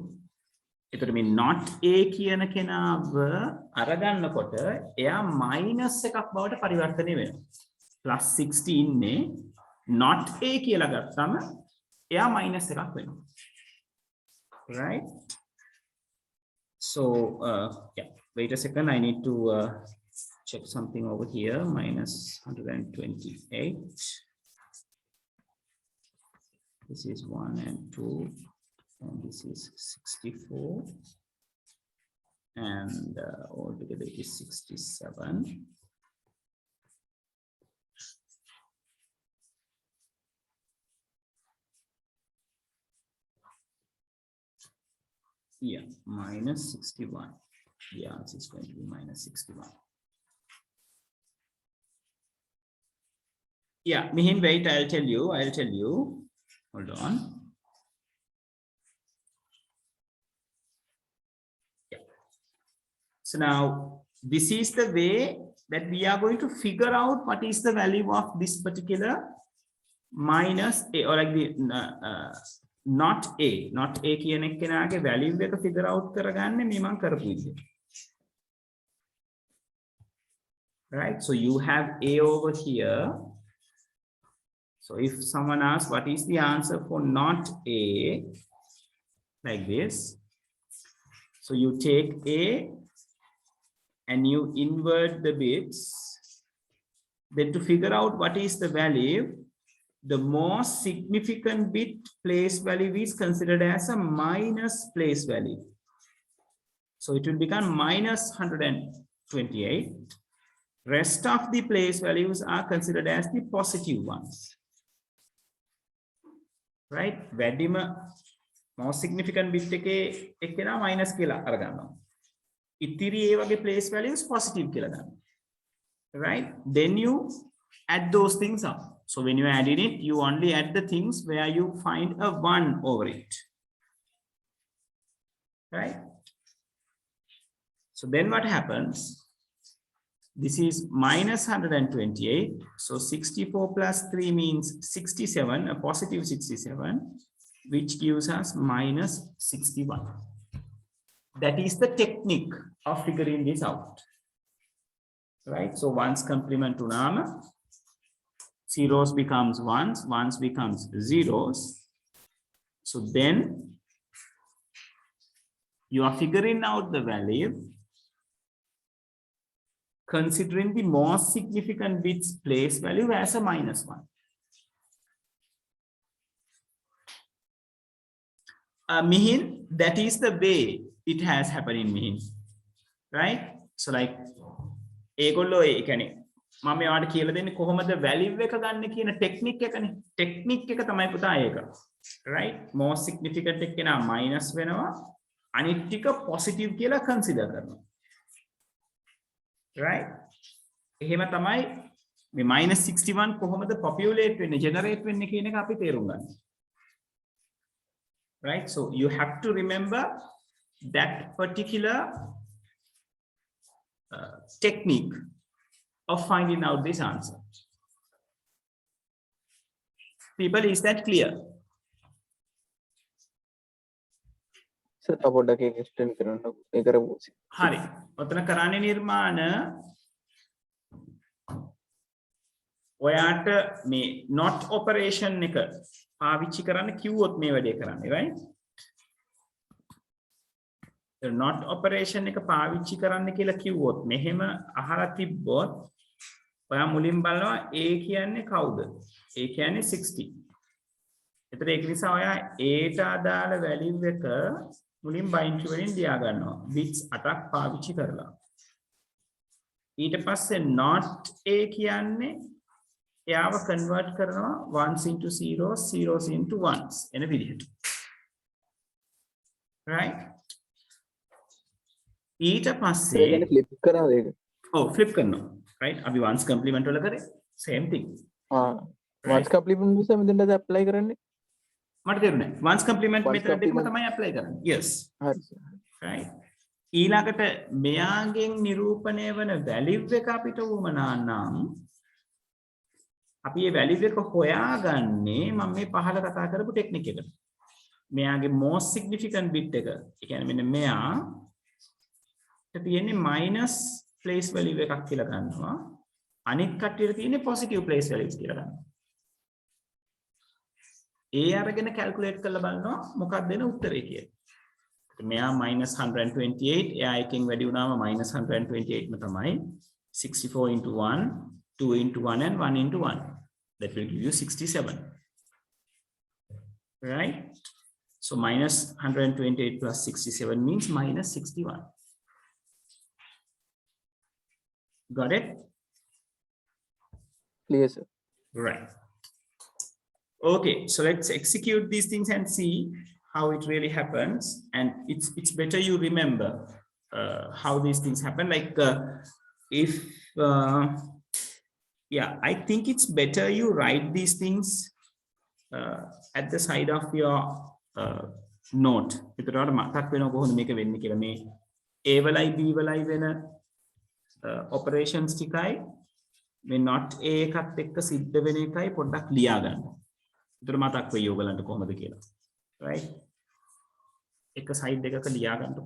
එතකොට මේ not a කියන කෙනාව අරගන්නකොට එයා minus එකක් බවට පරිවර්තනය වෙනවා. plus 16 නේ not a කියලා ගත්තම එයා minus එකක් වෙනවා. Right? So yeah, wait a second, I need to check something over here. Minus 128. This is 1 and 2, and this is 64, and altogether it is 67. Yeah, minus 61. The answer is going to be minus 61. Yeah, Mihin, wait, I'll tell you. Hold on. Yeah. So now this is the way that we are going to figure out what is the value of this particular minus a, or like the not a කියන එක්කෙනාගේ value එක figure out කරගන්නේ මේ මම කරපු විදිහට. Right? So you have a over here. So if someone asks what is the answer for not a, like this, so you take a and you invert the bits, then to figure out what is the value, the most significant bit place value is considered as a minus place value. So it will become minus 128. Rest of the place values are considered as the positive ones. Right? Vadima most significant bit එකේ minus කියලා අරගන්නවා. ඉතිරි ඒ වගේ place values positive කියලා ගන්නවා. Right? Then you add those things up. So when you add in it, you only add the things where you find a 1 over it. Right? So then what happens? This is minus 128. So 64 plus 3 means 67, a positive 67, which gives us minus 61. That is the technique of figuring this out. Right? So ones complement to nama, zeros becomes ones becomes zeros. So then you are figuring out the value considering the most significant bits place value as a minus 1. Mihin, that is the way it has happened in Mihin. Right? So like ඒගොල්ලෝ ඒ කියන්නේ මම ඔයාලට කියලා දෙන්නේ කොහොමද value එක ගන්න කියන ටෙක්නික් එකනේ. ටෙක්නික් එක තමයි පුතා ඒක. Right? Most significant එක නා minus වෙනවා. අනිත් ටික positive කියලා consider කරනවා. Right? එහෙම තමයි මේ minus 61 කොහොමද populate වෙන්නේ generate වෙන්නේ කියන එක අපි තේරුම් ගන්න. Right? So you have to remember that particular technique of finding out this answer. People, is that clear? Sir, පොඩ්ඩක් ඒක explain කරන්න. ඒ කරමු. හරි. ඔතන කරන්නේ නිර්මාණ ඔයාට මේ not operation එක පාවිච්චි කරන්න කිව්වොත් මේ වැඩේ කරන්නේ, right? The not operation එක පාවිච්චි කරන්න කියලා කිව්වොත් මෙහෙම අහලා තිබ්බොත් ඔයා මුලින් බලනවා A කියන්නේ කවුද? A කියන්නේ 60. එතකොට ඒක නිසා ඔයා Aට අදාළ වැලියු එක මුලින් බයිනරි වලින් ලියා ගන්නවා. bits 8ක් පාවිච්චි කරලා. ඊට පස්සේ not A කියන්නේ එයාව කන්වර්ට් කරනවා ones into zeros, zeros into ones එන විදිහට. right? ඊට පස්සේ ඒ කියන්නේ ෆ්ලිප් කරනවද ඒක? ඔව් ෆ්ලිප් කරනවා. right? අපි ones complement වල කරේ same thing. වන්ස් කම්ප්ලිමන්ට් නිසා මෙතනට ඇප්ලයි කරන්නේ. මට තේරුණා. ones complement Ones method එකම complement. තමයි apply කරන්නේ. yes. හරි. right? ඊළඟට මෙයාගෙන් නිරූපණය වන වැලියු එක අපිට උවමනා නම් අපි මේ වැලියු එක හොයාගන්නේ මම මේ පහල කතා කරපු ටෙක්නික් එකට. මෙයාගේ most significant bit එක. ඒ කියන්නේ මෙන්න මෙයා තියෙන්නේ minus place value එකක් කියලා ගන්නවා. අනිත් කට්ටියට තියෙන්නේ positive place values කියලා ගන්නවා. ඒ අරගෙන calculate කරලා බලනවා මොකක්ද දෙන උත්තරේ කියලා. මෙයා -128 එයා එකෙන් වැඩි වුණාම -128 ම තමයි 64 into 1 2 into 1 and 1 into 1 that will give you 67 right so -128 plus 67 means -61 got it Clear, sir. right okay so let's execute these things and see how it really happens and it's better you remember how these things happen like if yeah I think it's better you write these things at the side of your note එතකොට මතක් වෙනවා කොහොමද මේක වෙන්නේ කියලා මේ A වලයි B වලයි වෙන operations ටිකයි මේ not A එකත් එක්ක සිද්ධ වෙන එකයි පොඩ්ඩක් ලියා ගන්න. එතකොට මතක් වෙයි ඔයගලන්ට කොහොමද කියලා. right එක සයිඩ් එකක ලියා ගන්න.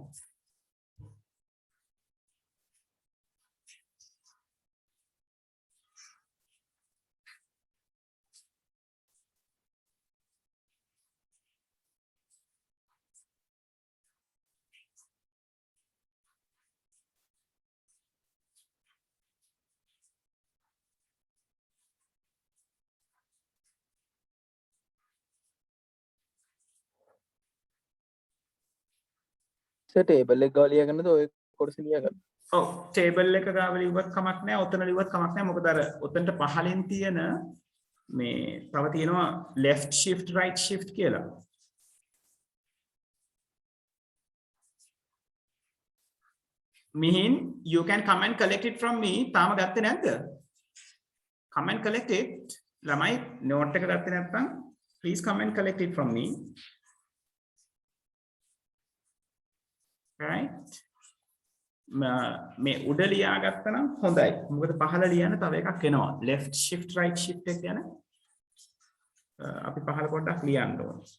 සර් ටේබල් එක ගාව ලියා ගන්නද ඔය කොටස ලියා ගන්න. ඔව් ටේබල් එක ගාව ලියුවත් කමක් නැහැ ඔතන ලියුවත් කමක් නැහැ මොකද අර ඔතනට පහලින් තියෙන මේ තව තියෙනවා left shift right shift කියලා. mean you can come and collect it from me තාම ගත්තේ නැද්ද? come and collect it ළමයි note එක ගත්තේ නැත්නම් please come and collect it from me right මේ උඩ ලියා ගත්තා නම් හොඳයි මොකද පහළ ලියන්න තව එකක් එනවා left shift right shift එක ගැන අපි පහළ පොඩ්ඩක් ලියන්න ඕනේ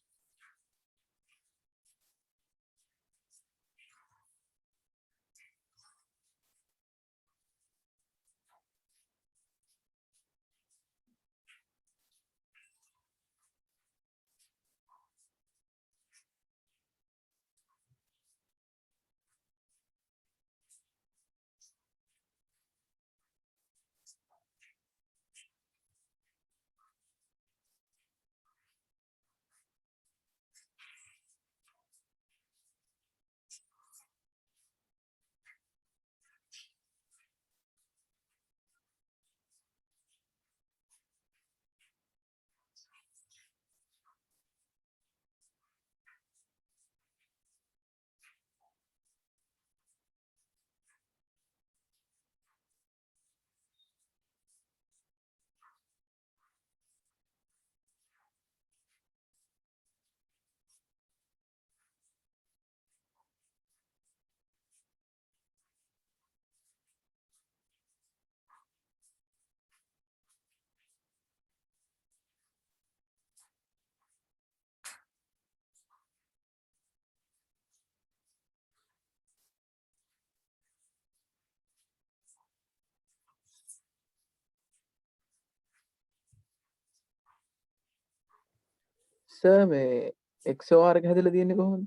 සර් මේ XOR එක හැදලා තියෙන්නේ කොහොමද?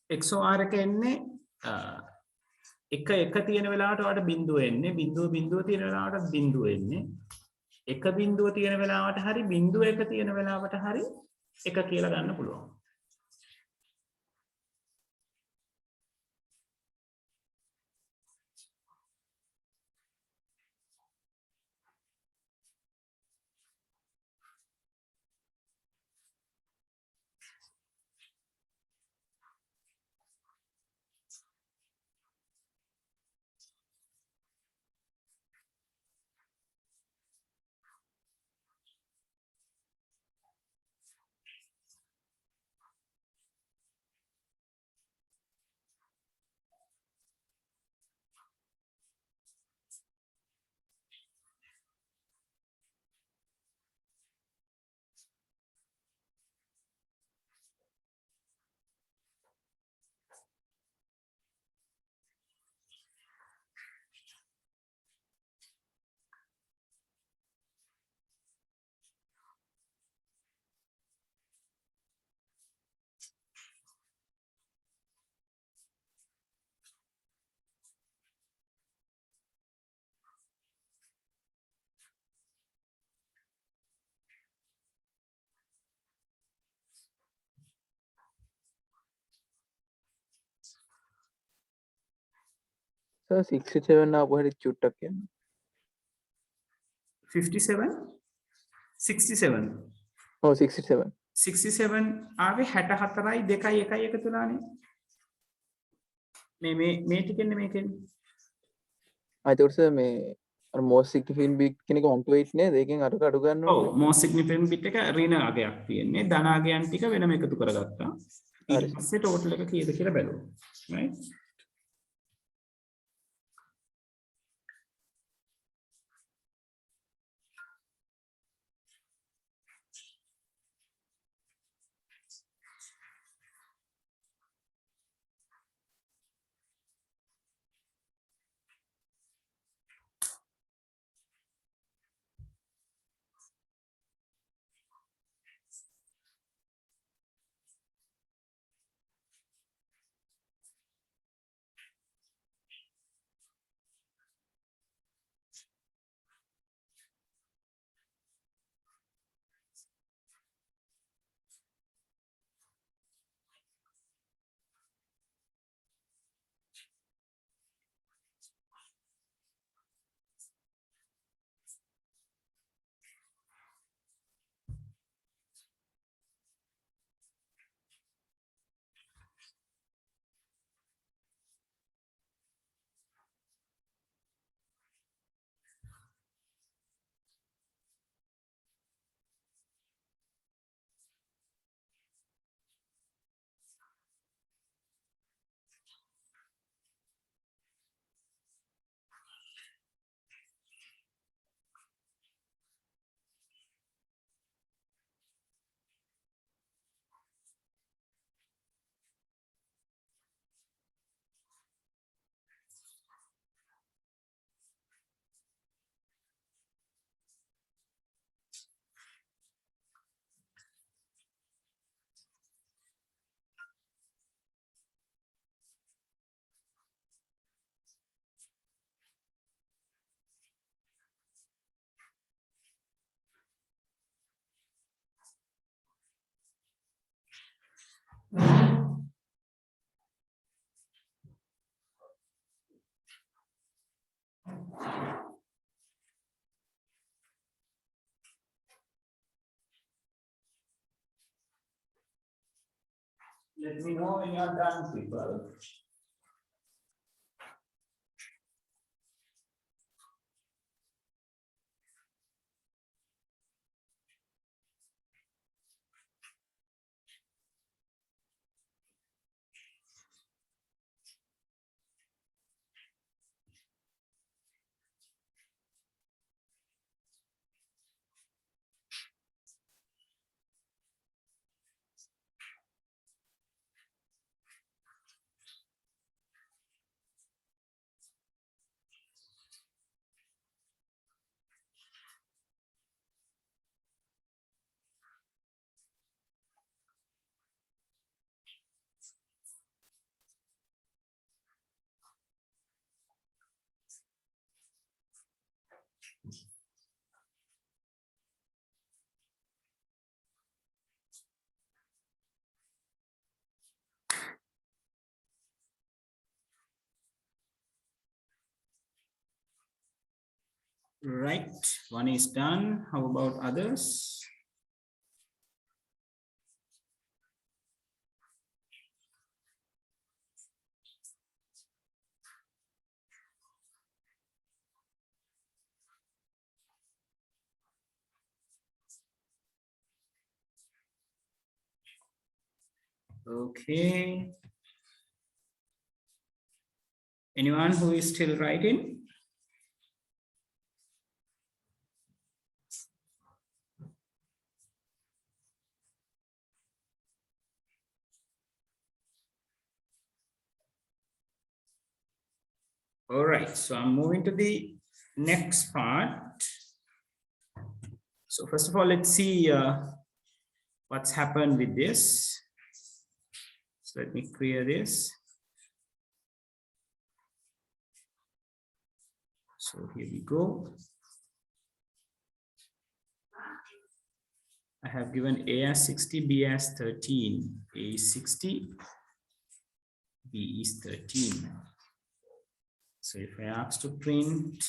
XOR එක එන්නේ එක තියෙන වෙලාවට ඔයාලට බිඳුව එන්නේ බිඳුව තියෙන වෙලාවට බිඳුව එන්නේ එක බිඳුව තියෙන වෙලාවට හරි බිඳුව එක තියෙන වෙලාවට හරි එක කියලා ගන්න පුළුවන්. සර් 67 ආපු හැටි චුට්ටක් කියන්න. 57 67 ඔව් 67. 67 ආවේ 64යි 2යි 1යි එකතු වෙලානේ. මේ ටිකෙන්නේ මේකෙන්නේ. ඒතකොට සර් මේ අර most significant bit කියන එක 1 to 8 නේද? ඒකෙන් අරක අඩු ගන්න ඔව් ඕනේ. most significant bit එක ඍණ අගයක් තියෙන්නේ. ධන අගයන් ටික වෙනම එකතු කරගත්තා. ඊට පස්සේ total එක කීයද කියලා බැලුවා. right? Let me know when you are done, people. Right, one is done. How about others? Okay. Anyone who is still writing? All right, so I'm moving to the next part. So first of all, let's see what's happened with this. So let me clear this. So here we go. I have given A as 60, B as 13. A is 60, B is 13. So if I ask to print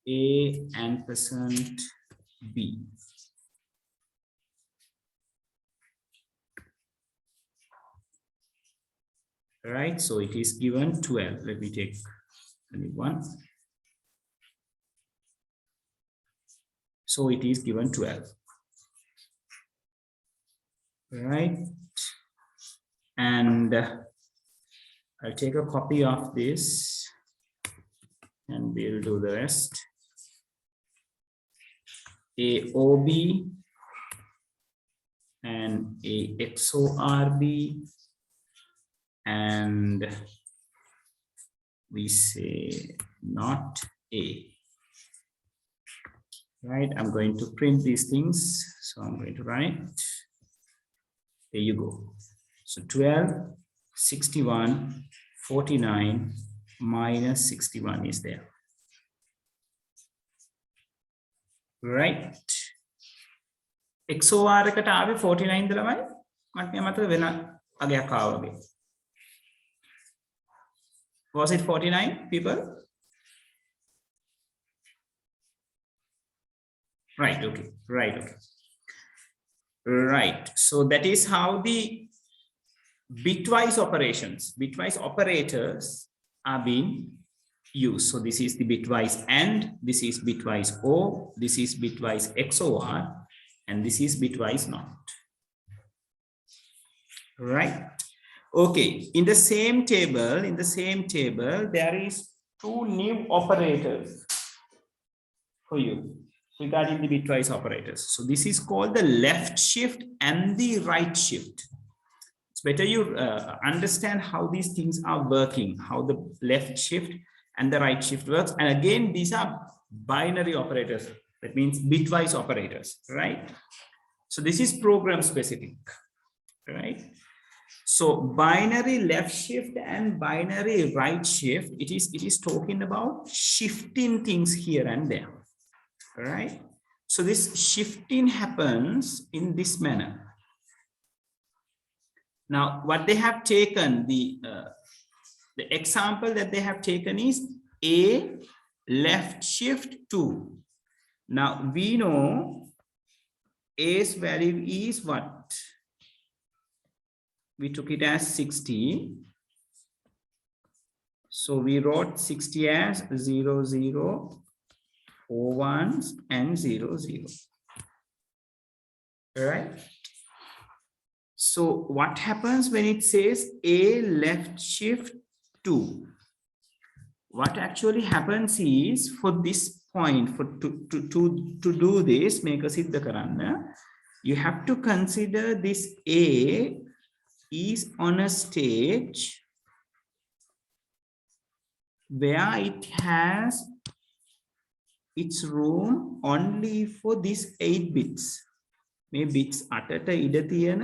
A and percent B, right? So it is given 12. Let me take 21. So it is given 12. Right? And I'll take a copy of this and we'll do the rest. A OB and a XORB, and we say not A. Right, I'm going to print these things. So I'm going to write, there you go. So 12, 61, 49 minus 61 is there. Right. XOR එකට ආවේ 49 ද ළමයි මට මතක වෙන අගයක් ආවා වගේ. Was it 49 people? Right, okay. Right, okay. Right. So that is how the bitwise operations, bitwise operators are being used. So this is the bitwise AND, this is bitwise OR, this is bitwise XOR, and this is bitwise NOT. Right. Okay. In the same table, there is two new operators for you regarding the bitwise operators. So this is called the left shift and the right shift. It's better you understand how these things are working, how the left shift and the right shift works. And again, these are binary operators. That means bitwise operators, right? So this is program specific, right? So binary left shift and binary right shift, it is talking about shifting things here and there, right? So this shifting happens in this manner. Now, what they have taken, the example that they have taken is A left shift 2. Now, we know A's value is what? We took it as 60. So we wrote 60 as 0, 0, 4 ones and 0, 0. Right? So what happens when it says A left shift 2? What actually happens is, for this point, to do this, make a siddha karanna, you have to consider this A is on a stage where it has its room only for these 8 bits. May bits අටට ඉඩ තියෙන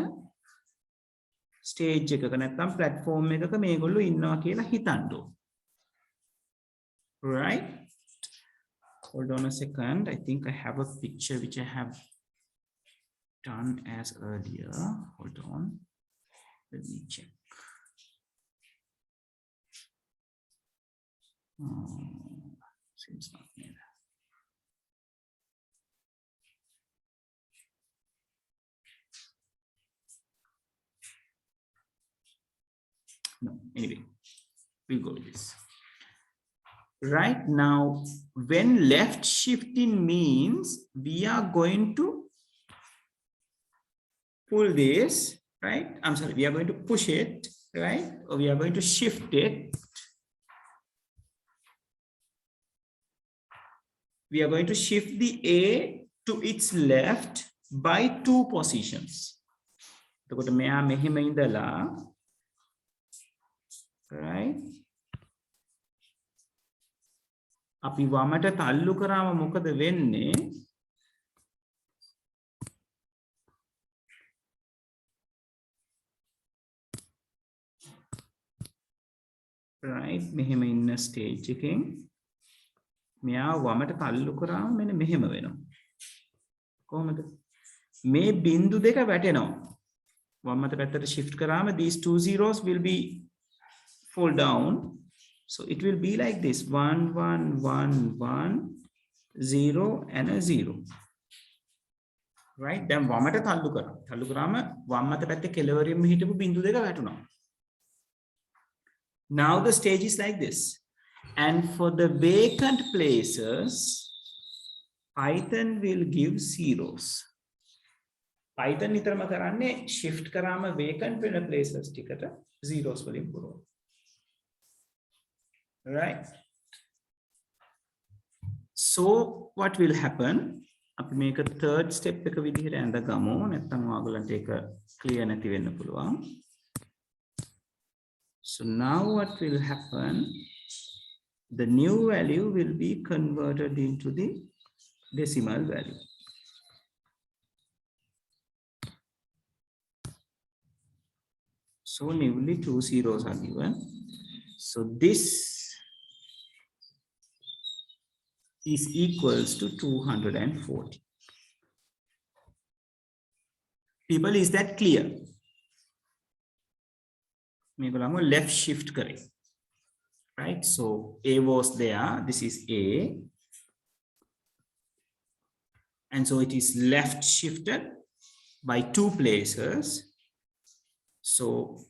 stage එකක නැත්නම් platform එකක මේගොල්ලෝ ඉන්නවා කියලා හිතන්න. Right? Hold on a second. I think I have a picture which I have done as earlier. Hold on. Let me check. Seems not there. No, anyway, we'll go with this. Right now, when left shifting means we are going to pull this, right? I'm sorry, we are going to push it, right? Or we are going to shift it. We are going to shift the A to its left by 2 positions. Right? අපි වමට තල්ලු කරාම මොකද වෙන්නේ? Right? මෙහෙම ඉන්න stage එකෙන් මෙයා වමට තල්ලු කරාම මෙන්න මෙහෙම වෙනවා. කොහොමද? මේ බිංදු දෙක වැටෙනවා. වමට පැත්තට shift කරාම these 2 zeros will be fall down. So it will be like this 1 1 1 1 0 and a 0. Right? දැන් වමට තල්ලු කරා. තල්ලු කරාම වම් අත පැත්තේ කෙළවරින්ම හිටපු බිංදු දෙක වැටුණා. Now the stage is like this. And for the vacant places, Python will give zeros. Python නිතරම කරන්නේ shift කරාම vacant වෙන places ටිකට zeros වලින් පුරවනවා. Right? So what will happen? අපි මේක third step එක විදිහට ඇඳගමු. නැත්නම් ඔයගලන්ට ඒක clear නැති වෙන්න පුළුවන්. So now what will happen? The new value will be converted into the decimal value. So newly 2 zeros are given. So this is equals to 240. People, is that clear? Left shift kare. Right? So A was there. This is A. And so it is left shifted by 2 places. So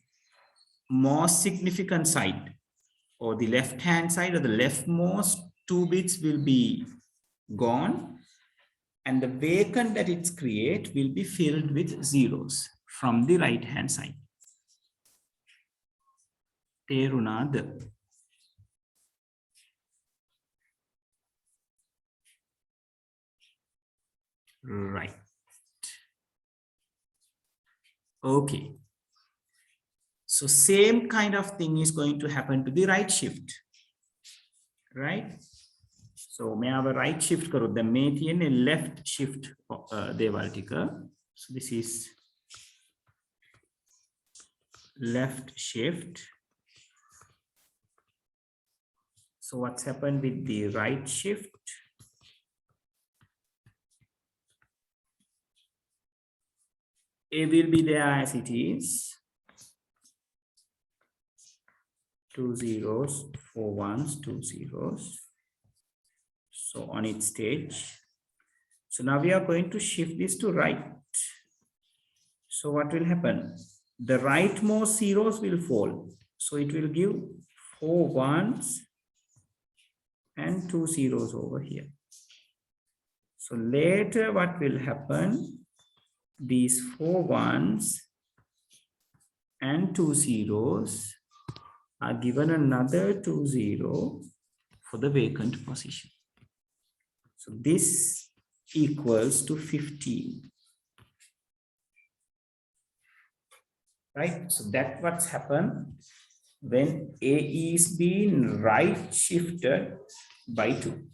more significant side, or the left hand side, or the leftmost 2 bits will be gone, and the vacant that it's create will be filled with zeros from the right hand side. Terunada. Right. Okay. So same kind of thing is going to happen to the right shift. Right? So may I have a right shift karo, the may thiyenne left shift deval tika. So this is left shift. So what's happened with the right shift? A will be there as it is. 2 zeros, 4 ones, 2 zeros. So on its stage. So now we are going to shift this to right. So what will happen? The rightmost zeros will fall. So it will give 4 ones and 2 zeros over here. So later what will happen? These 4 ones and 2 zeros are given another 2 0 for the vacant position. So this equals to 15. Right? So that's what's happened when A is being right shifted by 2.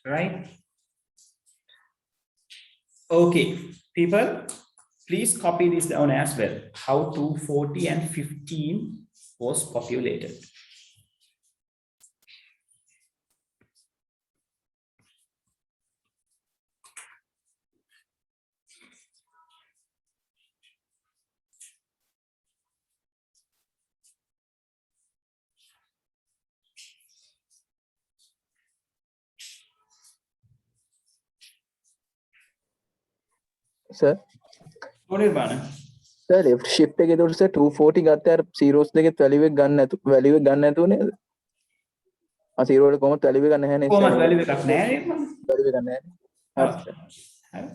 Right? Okay, people, please copy this down as well. How 240 and 15 was populated. sir. Sir, left shift එකේ උඩ sir 240 ගත්ත අර zeros දෙකේ value එක ගන්න නැතුව නේද? zero වල කොහොමද value එක ගන්න නැහැ නේ sir. කොහොමද value එකක් නැහැ නේද? value එක ගන්න නැහැ. හරි sir. හරි.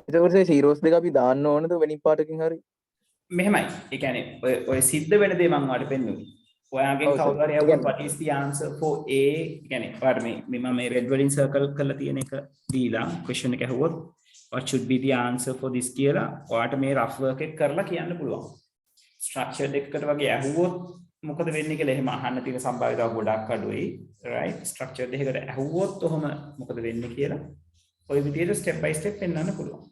එතකොට zeros දෙක අපි දාන්න ඕනද වෙනින් පාටකින් හරි? මෙහෙමයි. ඒ කියන්නේ ඔය සිද්ධ වෙන දේ මම ඔයාලට පෙන්නුවේ. ඔයාගෙන් කවුරු හරි අහුවොත් what is the answer for A? කියන්නේ ඔයාලට මේ මම මේ red වලින් circle කරලා තියෙන එක දීලා question එක අහුවොත් what should be the answer for this කියලා ඔයාලට මේ rough work එක කරලා කියන්න පුළුවන්. structure එකකට වගේ අහුවොත් මොකද වෙන්නේ කියලා එහෙම අහන්න තියෙන සම්භාවිතාව ගොඩක් අඩුයි. right? structure දෙකකට අහුවොත් ඔහම මොකද වෙන්නේ කියලා ඔය විදිහට step by step පෙන්වන්න පුළුවන්.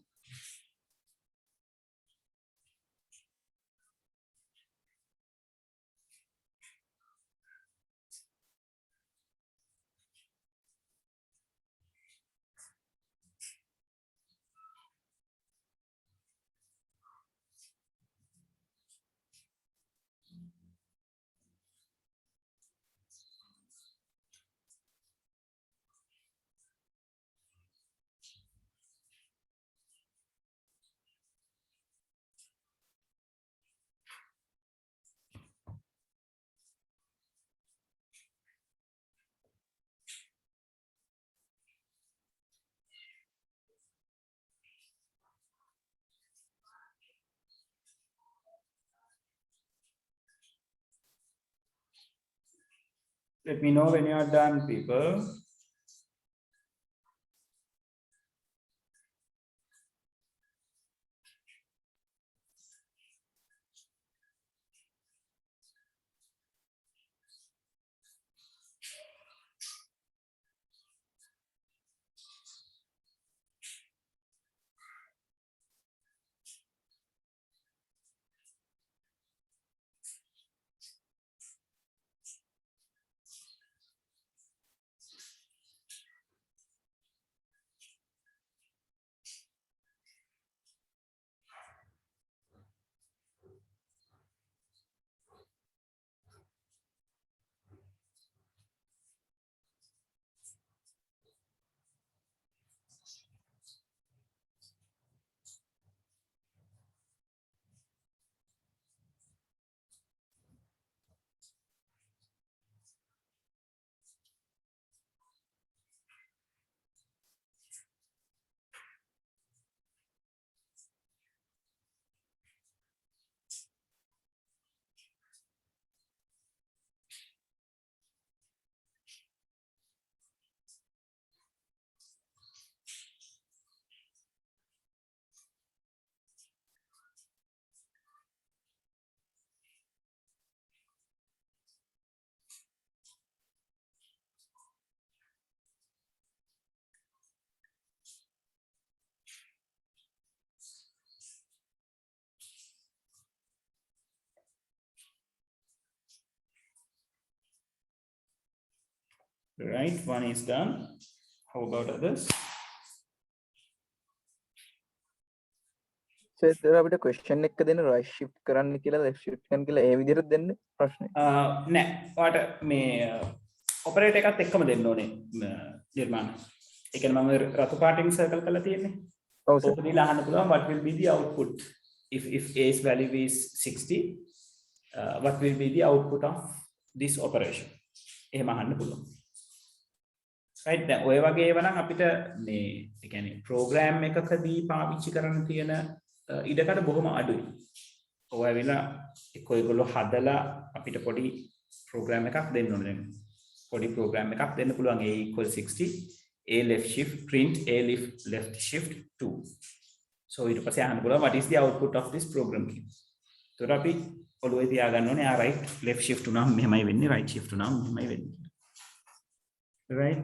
Let me know when you are done, people. Right, one is done. How about others? Sir අපිට question එක දෙන්න right shift කරන්න කියලා left shift කරන්න කියලා ඒ විදිහට දෙන්න ප්‍රශ්නේ. නෑ. ඔයාලට මේ ඔපරේටර් එකත් එක්කම දෙන්න ඕනේ නිර්මාණ. ඒ කියන්නේ මම රතු පාටින් circle කරලා තියෙන්නේ. ඔව් සර්. ඕක දීලා අහන්න පුළුවන් what will be the output if A's value is 60 what will be the output of this operation? එහෙම අහන්න පුළුවන්. right, දැන් ඔය වගේ ඒවා නම් අපිට මේ ඒ කියන්නේ program එකකදී පාවිච්චි කරන්න තියෙන ඉඩකඩ බොහොම අඩුයි. ඔය වෙලා එක්ක ඔයගොල්ලෝ හදලා අපිට පොඩි program එකක් දෙන්න ඕනේ. පොඩි program එකක් දෙන්න පුළුවන් A = 60 A left shift print A left shift 2. so ඊට පස්සේ අහන්න පුළුවන් what is the output of this program key. ඒතර අපි ඔළුවේ තියාගන්න ඕනේ ආ right left shift උනම මෙහෙමයි වෙන්නේ right shift උනම මෙහෙමයි වෙන්නේ. right,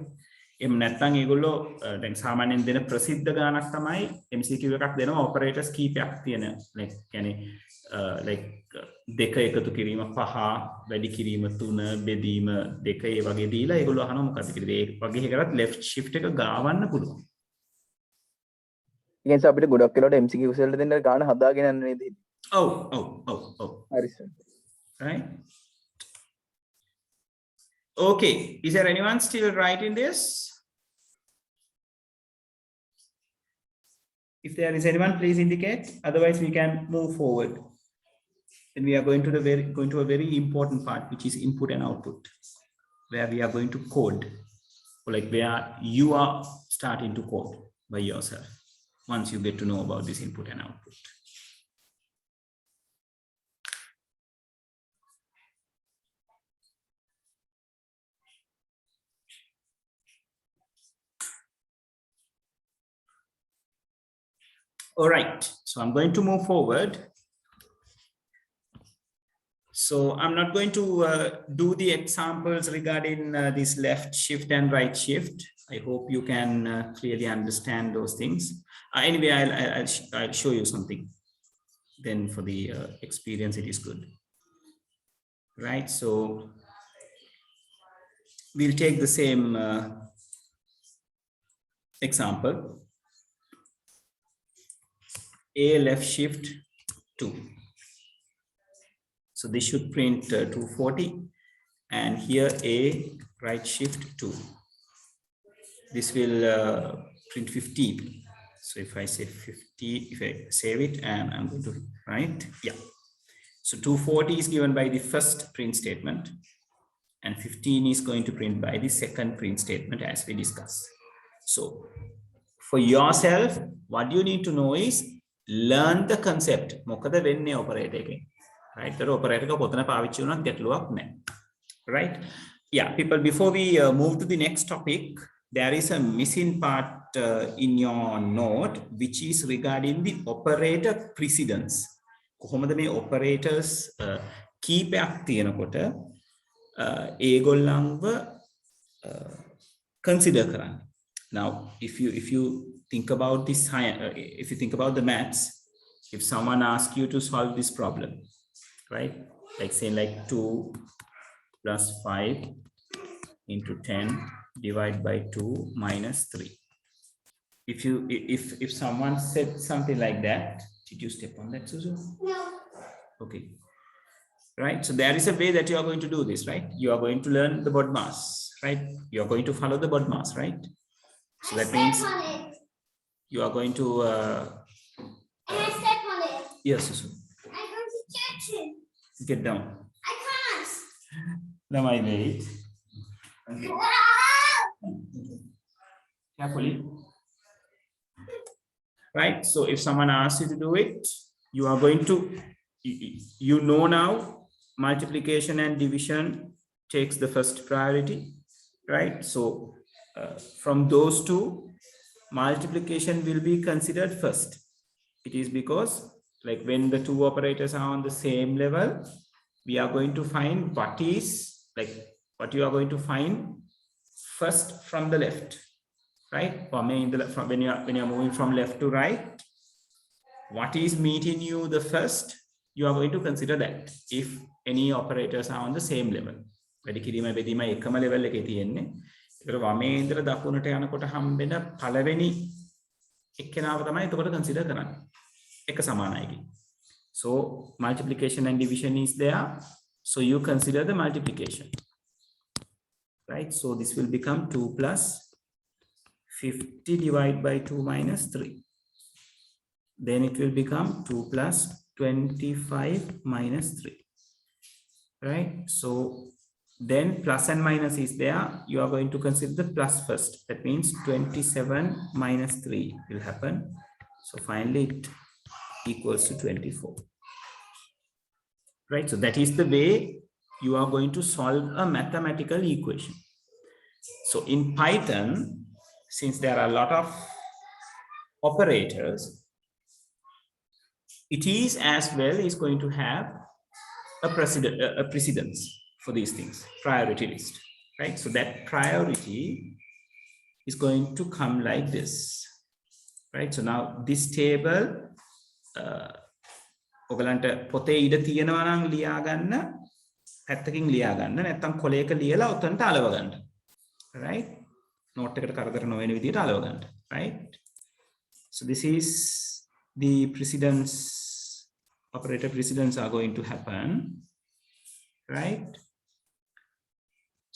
එහෙම නැත්නම් ඒගොල්ලෝ දැන් සාමාන්‍යයෙන් දෙන ප්‍රසිද්ධ ගානක් තමයි MCQ එකක් දෙනවා ඔපරේටර්ස් කීපයක් තියෙන like කියන්නේ like දෙක එකතු කිරීම 5 වැඩි කිරීම 3 බෙදීම 2 ඒ වගේ දීලා ඒගොල්ලෝ අහනවා මොකද්ද කියලා. ඒ වගේ එකකට left shift එක ගාවන්න පුළුවන්. ඉතින් අපිට ගොඩක් වෙලාවට MCQ වලට දෙන්න ගාන හදාගෙන යන්න නේද? ඔව්. හරි sir. right, Okay, is there anyone still writing this? If there is anyone, please indicate. Otherwise, we can move forward. Then we are going to a very important part, which is input and output, where we are going to code, or like where you are starting to code by yourself once you get to know about this input and output. All right, so I'm going to move forward. So I'm not going to do the examples regarding this left shift and right shift. I hope you can clearly understand those things. Anyway, I'll show you something. Then for the experience, it is good. Right, so we'll take the same example. A left shift 2. So this should print 240, and here A right shift 2. This will print 15. So if I say 50, if I save it, and I'm going to write, yeah. So 240 is given by the first print statement, and 15 is going to print by the second print statement, as we discussed. So for yourself, what you need to know is learn the concept. Mokada wenne operator එකෙන්. Right? The operator එක පොතන පාවිච්චි වුණත් ගැටලුවක් නැහැ. Right? Yeah, people, before we move to the next topic, there is a missing part in your note, which is regarding the operator precedence. කොහොමද මේ operators කීපයක් තියෙනකොට ඒගොල්ලන්ව consider කරන්න. Now, if you think about this, if you think about the maths, if someone asks you to solve this problem, right? Like saying like 2 plus 5 into 10 divided by 2 minus 3. If someone said something like that, did you step on that, Suzu? No. Okay. Right. So there is a way that you are going to do this, right? You are going to learn the BODMAS, right? You are going to follow the BODMAS, right? So that means you are going to. And I step on it. Yes, Susu. I'm going to catch it. Get down. I can't. Now I wait. Carefully. Right. So if someone asks you to do it, you are going to, you know now, multiplication and division takes the first priority, right? So from those two, multiplication will be considered first. It is because like when the two operators are on the same level, we are going to find what is like what you are going to find first from the left, right? When you are moving from left to right, what is meeting you the first, you are going to consider that if any operators are on the same level. වැඩි කිරීම බෙදීම එකම level එකේ තියෙන්නේ. ඒතර වමේ ඉඳලා දකුණට යනකොට හම්බෙන පළවෙනි එක්කෙනාව තමයි එතකොට consider කරන්නේ. එක සමානයි කි. So multiplication and division is there. So you consider the multiplication. Right? So this will become 2 plus 50 divided by 2 minus 3. Then it will become 2 plus 25 minus 3. Right? So then plus and minus is there. You are going to consider the plus first. That means 27 minus 3 will happen. So finally it equals to 24. Right? So that is the way you are going to solve a mathematical equation. So in Python, since there are a lot of operators, it is as well is going to have a precedence for these things, priority list, right? So that priority is going to come like this, right? So now this table, ඔයගලන්ට පොතේ ඉඩ තියෙනවා නම් ලියා ගන්න, පැත්තකින් ලියා ගන්න, නැත්නම් කොලයක ලියලා උතන්ට අලව ගන්න. Right? Note එකට කරදර නොවන විදිහට අලව ගන්න. Right? So this is the precedence, operator precedence are going to happen. Right?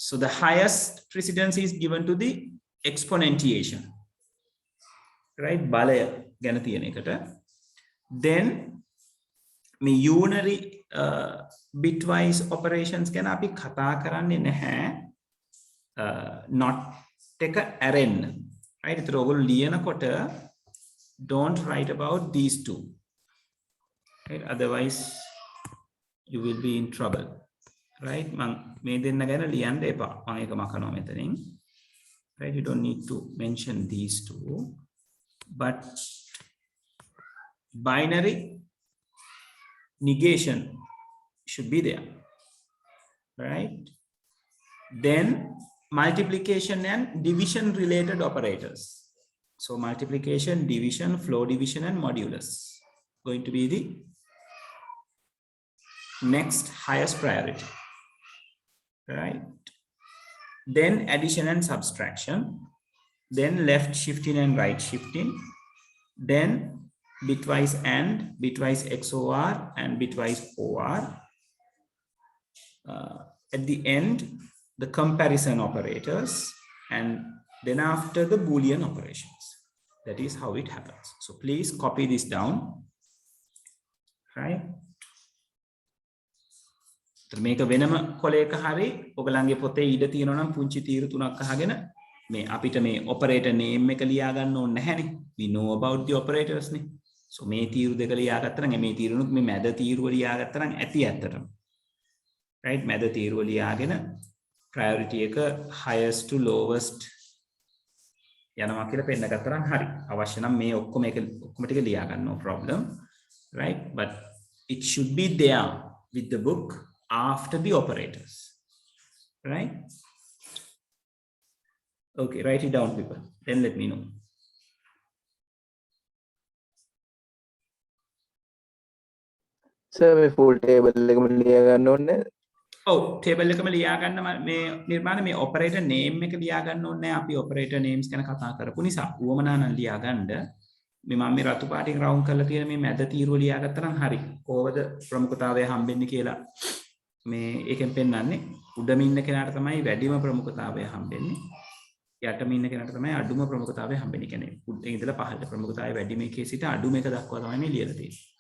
So the highest precedence is given to the exponentiation, right? Balaya ගැන තියෙන එකට. Then මේ unary bitwise operations ගැන අපි කතා කරන්නේ නැහැ. Not එක ඇරෙන්න. Right? ඒතර ඔයගොල්ලෝ ලියනකොට don't write about these two. Right? Otherwise you will be in trouble. Right? මම මේ දෙන්න ගැන ලියන්න එපා. මම ඒක මකනවා මෙතනින්. Right? You don't need to mention these two. But binary negation should be there. Right? Then multiplication and division related operators. So multiplication, division, flow division, and modulus going to be the next highest priority. Right? Then addition and subtraction, then left shifting and right shifting, then bitwise AND, bitwise XOR, and bitwise OR. At the end, the comparison operators, and then after the Boolean operations. That is how it happens. So please copy this down. Right? මේක වෙනම කොලයක හරි ඔයගලන්ගේ පොතේ ඉඩ තියෙනවා නම් පුංචි තීරු තුනක් අහගෙන මේ අපිට මේ operator name එක ලියා ගන්න ඕනේ නැහැනේ. We know about the operators නේ. So මේ තීරු දෙක ලියාගත්තා නම් මේ තීරුනුත් මේ මැද තීරුව ලියාගත්තා නම් ඇති ඇත්තටම. Right? මැද තීරුව ලියාගෙන priority එක highest to lowest යනවා කියලා පෙන්න ගත්තා නම් හරි. අවශ්‍ය නම් මේ ඔක්කොම ටික ලියා ගන්න no problem. Right? But it should be there with the book after the operators, right? Okay, write it down, people. Then let me know. Sir, මේ full table එකම ලියා ගන්න ඕනේ. ඔව් table එකම ලියා ගන්න මේ නිර්මාණ මේ operator name එක ලියා ගන්න ඕනේ නැහැ. අපි operator names ගැන කතා කරපු නිසා උවමනා නම් ලියා ගන්න. මේ මම මේ රතු පාටින් රවුන්ඩ් කරලා තියෙන මේ මැද තීරුව ලියා ගත්තා නම් හරි. කොහොමද ප්‍රමුඛතාවය හම්බෙන්නේ කියලා මේ එකෙන් පෙන්නන්නේ. උඩම ඉන්න කෙනාට තමයි වැඩිම ප්‍රමුඛතාවය හම්බෙන්නේ. යටම ඉන්න කෙනාට තමයි අඩුම ප්‍රමුඛතාවය හම්බෙන්නේ. කියන්නේ උඩින් ඉඳලා පහළට ප්‍රමුඛතාවය වැඩි මේකේ සිට අඩුම එක දක්වා තමයි මේ ලියලා තියෙන්නේ.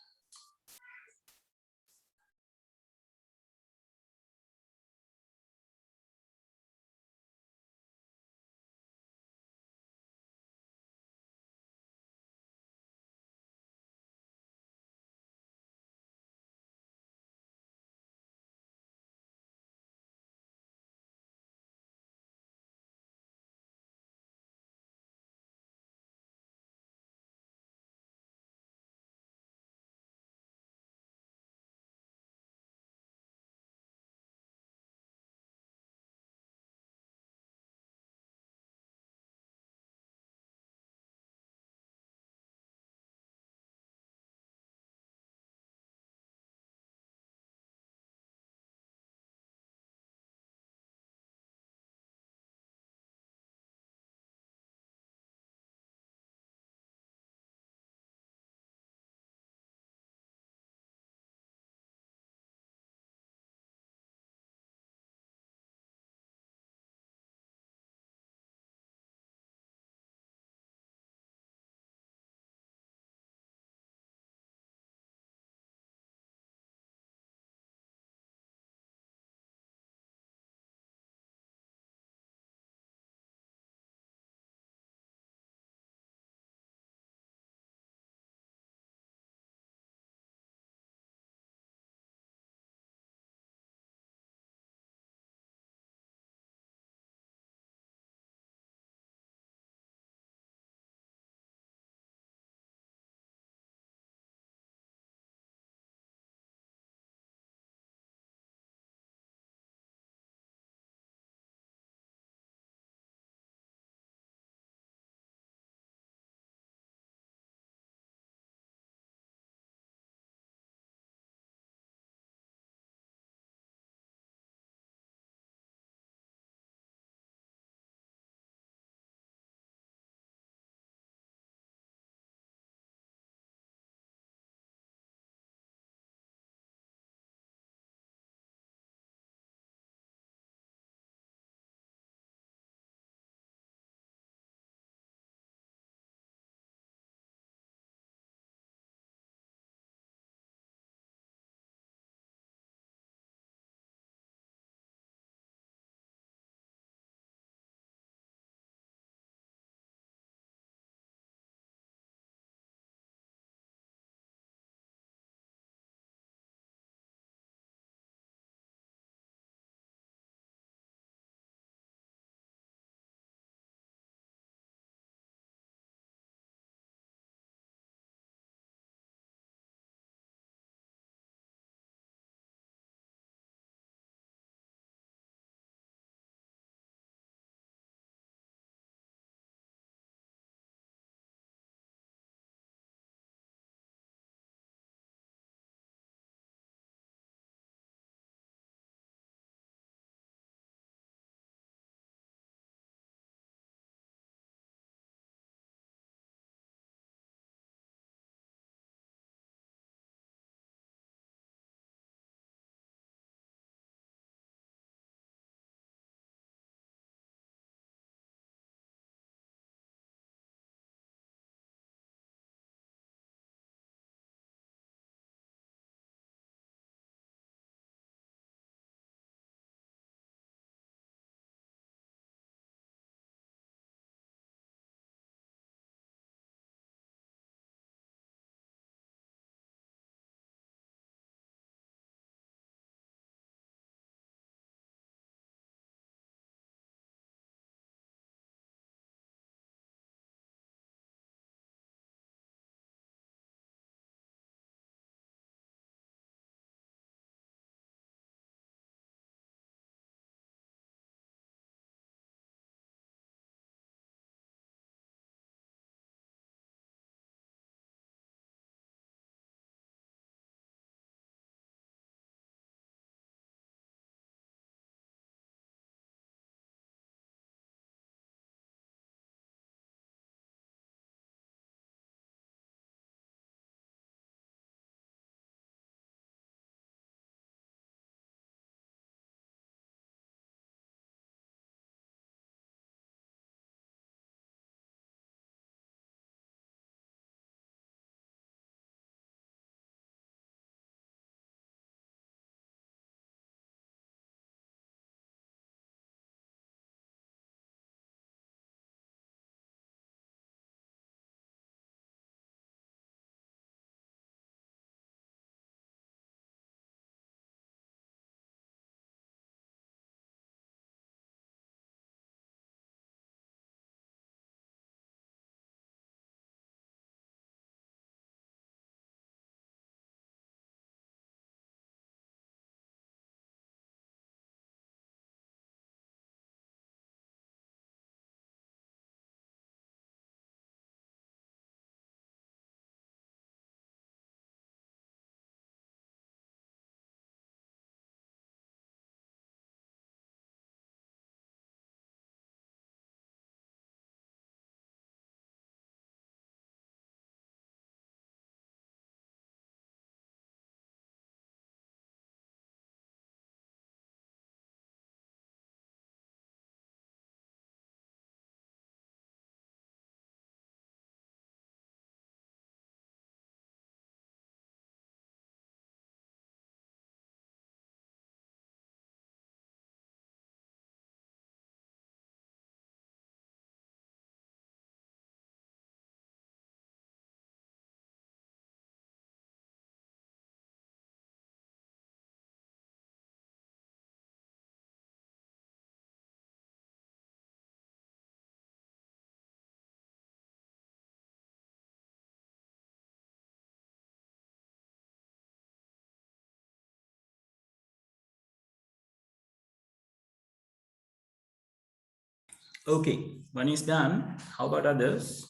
Okay, one is done. How about others?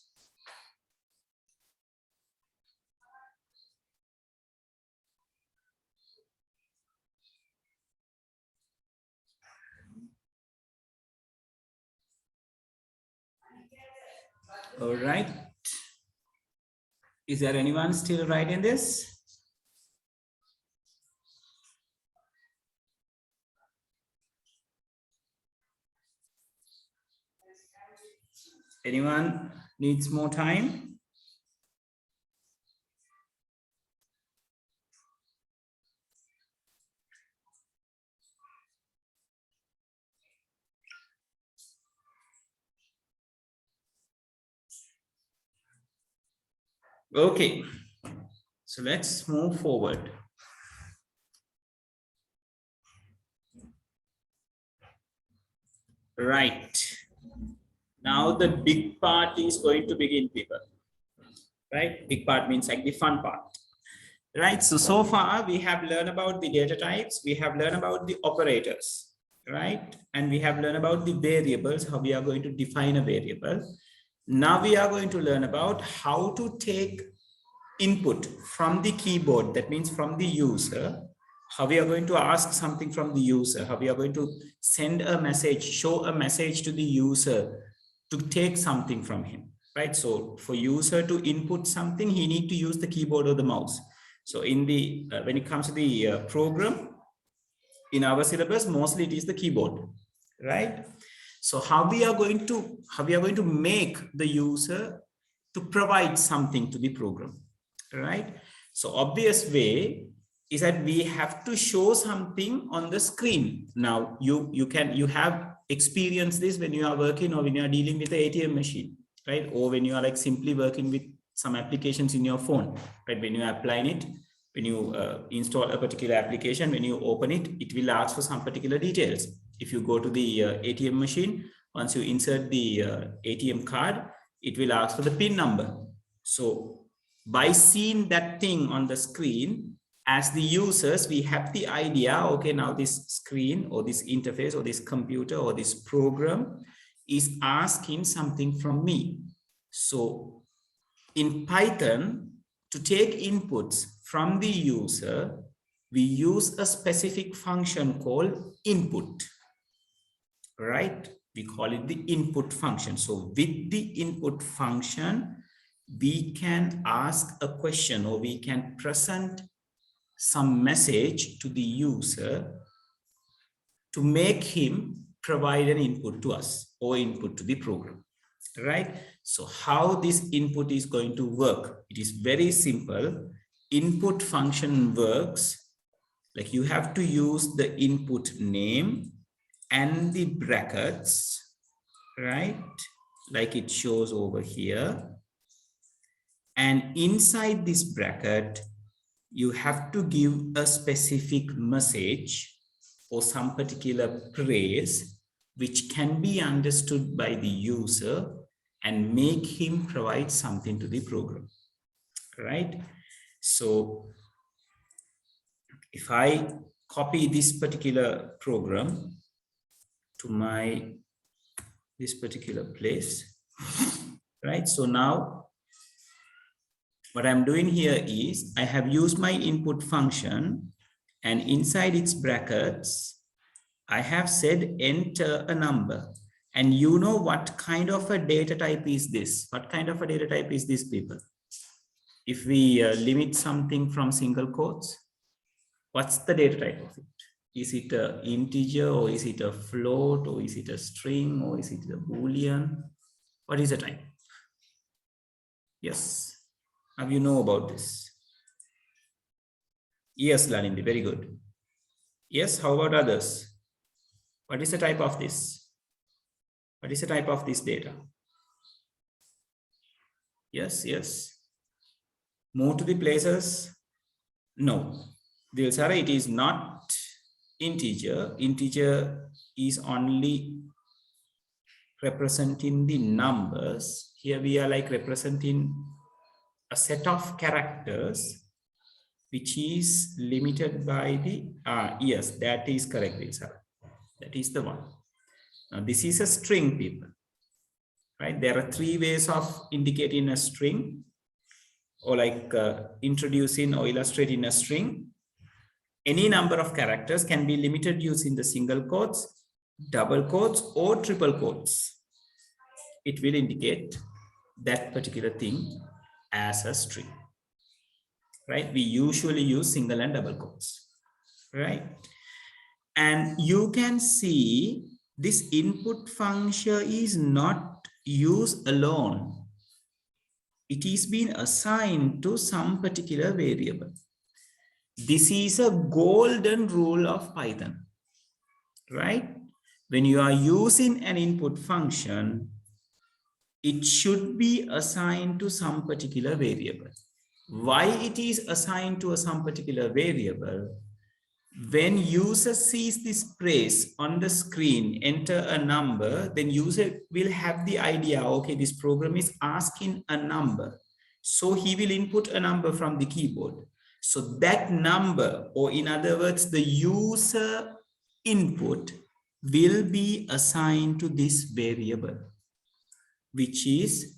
All right. Is there anyone still writing this? Anyone needs more time? Okay, so let's move forward. Right. Now the big part is going to begin, people. Right? Big part means like the fun part. Right. So far we have learned about the data types. We have learned about the operators. Right. And we have learned about the variables, how we are going to define a variable. Now we are going to learn about how to take input from the keyboard. That means from the user. How we are going to ask something from the user. How we are going to send a message, show a message to the user to take something from him. Right. So for user to input something, he need to use the keyboard or the mouse. So in the when it comes to the program in our syllabus, mostly it is the keyboard, right? So how we are going to make the user to provide something to the program, right? So obvious way is that we have to show something on the screen. Now you have experienced this when you are working or when you are dealing with the ATM machine, right? Or when you are like simply working with some applications in your phone, right? When you are applying it, when you install a particular application, when you open it, it will ask for some particular details. If you go to the ATM machine, once you insert the ATM card, it will ask for the PIN number. So by seeing that thing on the screen, as the users, we have the idea, okay, now this screen or this interface or this computer or this program is asking something from me. So in Python, to take inputs from the user, we use a specific function called input, right? We call it the input function. So with the input function, we can ask a question or we can present some message to the user to make him provide an input to us or input to the program, right? So how this input is going to work? It is very simple. Input function works like you have to use the input name and the brackets, right? Like it shows over here. And inside this bracket, you have to give a specific message or some particular phrase which can be understood by the user and make him provide something to the program, right? So if I copy this particular program to this particular place, right? So now what I'm doing here is I have used my input function, and inside its brackets, I have said enter a number. And you know what kind of a data type is this? What kind of a data type is this, people? If we limit something from single quotes, what's the data type of it? Is it an integer, or is it a float, or is it a string, or is it a Boolean? What is the type? Yes. How do you know about this? Yes, Lanindi, very good. Yes, how about others? What is the type of this? What is the type of this data? Yes, yes. Move to the places. No. Dilsara, it is not integer. Integer is only representing the numbers. Here we are like representing a set of characters which is limited by the, yes, that is correct, Dilsara. That is the one. Now this is a string, people. right? There are three ways of indicating a string, or like introducing or illustrating a string. Any number of characters can be limited using the single quotes, double quotes, or triple quotes. It will indicate that particular thing as a string, right? We usually use single and double quotes, right? And you can see this input function is not used alone. It is being assigned to some particular variable. This is a golden rule of Python, right? When you are using an input function, it should be assigned to some particular variable. Why it is assigned to some particular variable? When user sees this phrase on the screen, enter a number, then user will have the idea, okay, this program is asking a number. So he will input a number from the keyboard. So that number, or in other words, the user input will be assigned to this variable, which is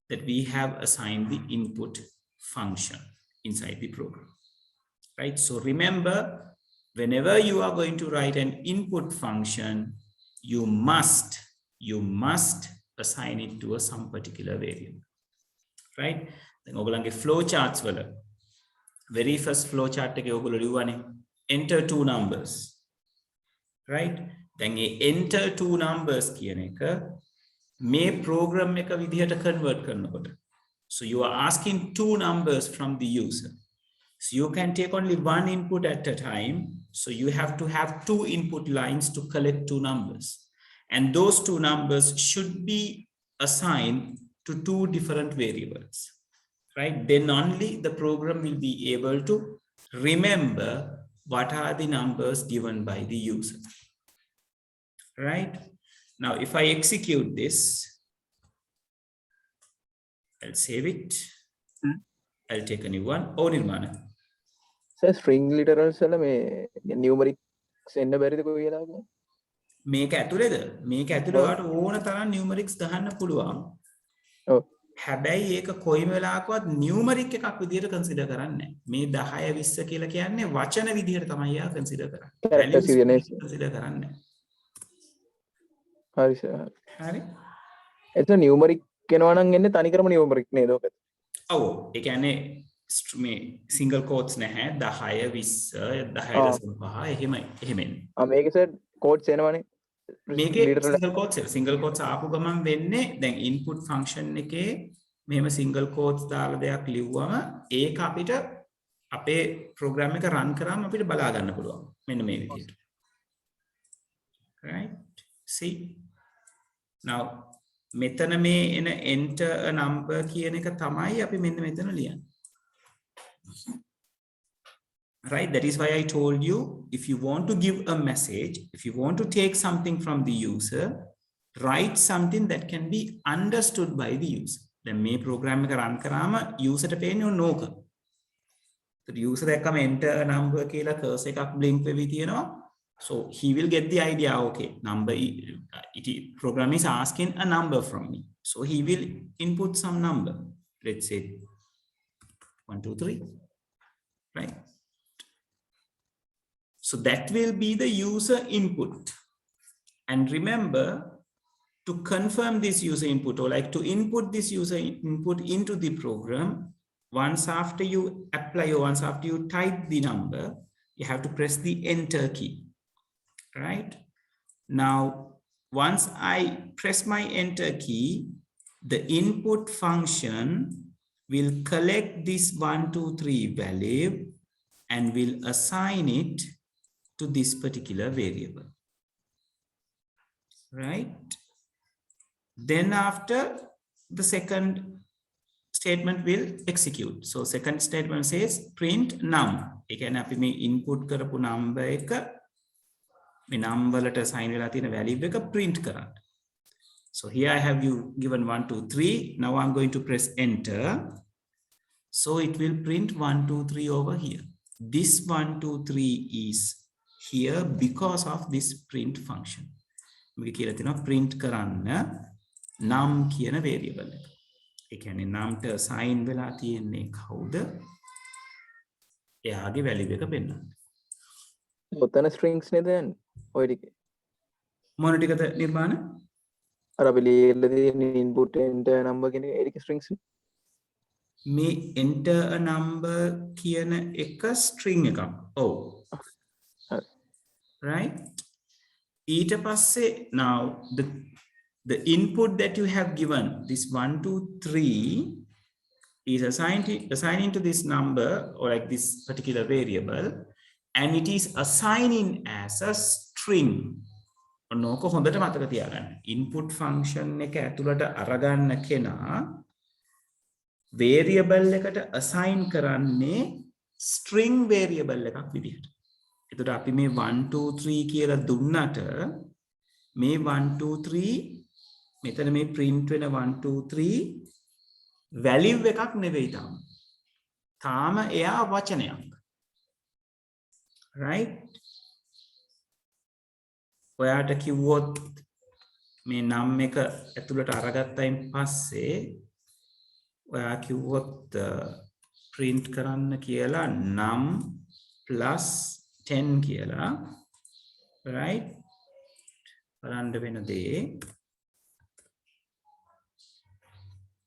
that we have assigned the input function inside the program. Right? So remember, whenever you are going to write an input function, you must assign it to some particular variable. Right? Then ogolange flow charts wala very first flow chart එක ඔයගොල්ලෝ ලියුවානේ enter two numbers. Right? Then enter two numbers කියන එක මේ program එක විදිහට convert කරනකොට. So you are asking two numbers from the user. So you can take only one input at a time. So you have to have two input lines to collect two numbers. And those two numbers should be assigned to two different variables, right? Then only the program will be able to remember what are the numbers given by the user, right? Now, if I execute this, I'll save it. I'll take a new one. Oh, Nirmana. So string literals වල මේ numerics එන්න බැරිද කොයි වෙලාවක? මේක ඇතුළේද? මේක ඇතුළේ ඔයාලට ඕන තරම් numerics දාන්න පුළුවන්. ඔව්. හැබැයි ඒක කොයිම වෙලාවකවත් numeric එකක් විදිහට consider කරන්නේ නැහැ. මේ 10 20 කියලා කියන්නේ වචන විදිහට තමයි යා consider කරන්නේ. Characters විදිහට consider කරන්නේ නැහැ. හරි සර්. හරි. එතන numeric වෙනවා නම් එන්නේ තනිකරම numeric නේද ඔක? ඔව්. ඒ කියන්නේ මේ single quotes නැහැ 10 20 10.5 එහෙමයි. එහෙමනේ. මේක සර් quotes එනවනේ. මේකේ single quotes ආපු ගමන් වෙන්නේ දැන් input function එකේ මෙහෙම single quotes දාලා දෙයක් ලිව්වම ඒක අපිට අපේ program එක run කරාම අපිට බලා ගන්න පුළුවන් මෙන්න මේ විදිහට. Right? See? Now මෙතන මේ එන enter a number කියන එක තමයි අපි මෙන්න මෙතන ලියන්නේ. Right? That is why I told you, if you want to give a message, if you want to take something from the user, write something that can be understood by the user. Then මේ program එක run කරාම user ට පේන්නේ ඕක. So the user දැක්කම enter a number කියලා cursor එකක් blink වෙවි තියෙනවා. So he will get the idea, okay, program is asking a number from me. So he will input some number. Let's say 1 2 3. Right? So that will be the user input. And remember, to confirm this user input, or like to input this user input into the program, once after you apply or once after you type the number, you have to press the enter key. Right? Now, once I press my enter key, the input function will collect this 1 2 3 value and will assign it to this particular variable. Right? Then after, the second statement will execute. So second statement says print num. Again, අපි මේ input කරපු number එක මේ number වලට assign වෙලා තියෙන value එක print කරන්න. So here I have you given 1 2 3. Now I'm going to press enter. So it will print 1 2 3 over here. This 1 2 3 is here because of this print function. We කියලා තියෙනවා print කරන්න num කියන variable එක. ඒ කියන්නේ num ට assign වෙලා තියෙන්නේ කවුද? එයාගේ value එක පෙන්නන්න. ඔතන strings නේද යන්නේ ඔය ටික මොන ටිකද නිර්මාණ? අර අපි ලියලා තියෙන input enter number කියන එක ඒක strings නේ. මේ enter a number කියන එක string එකක්. ඔව්. හරි. Right? ඊට පස්සේ now the input that you have given, this 1 2 3 is assigning to this number or like this particular variable, and it is assigning as a string. ඔන්නෝක හොඳට මතක තියාගන්න. input function එක ඇතුළට අරගන්න කෙනා variable එකට assign කරන්නේ string variable එකක් විදිහට. එතකොට අපි මේ 1 2 3 කියලා දුන්නට මේ 1 2 3 මෙතන මේ print වෙන 1 2 3 value එකක් නෙවෙයි තාම. තාම එයා වචනයක්. right? ඔයාට කිව්වොත් මේ නම් එක ඇතුළට අරගත්තයින් පස්සේ ඔයා කිව්වොත් print කරන්න කියලා num plus 10 කියලා, right? බලන්න වෙන දේ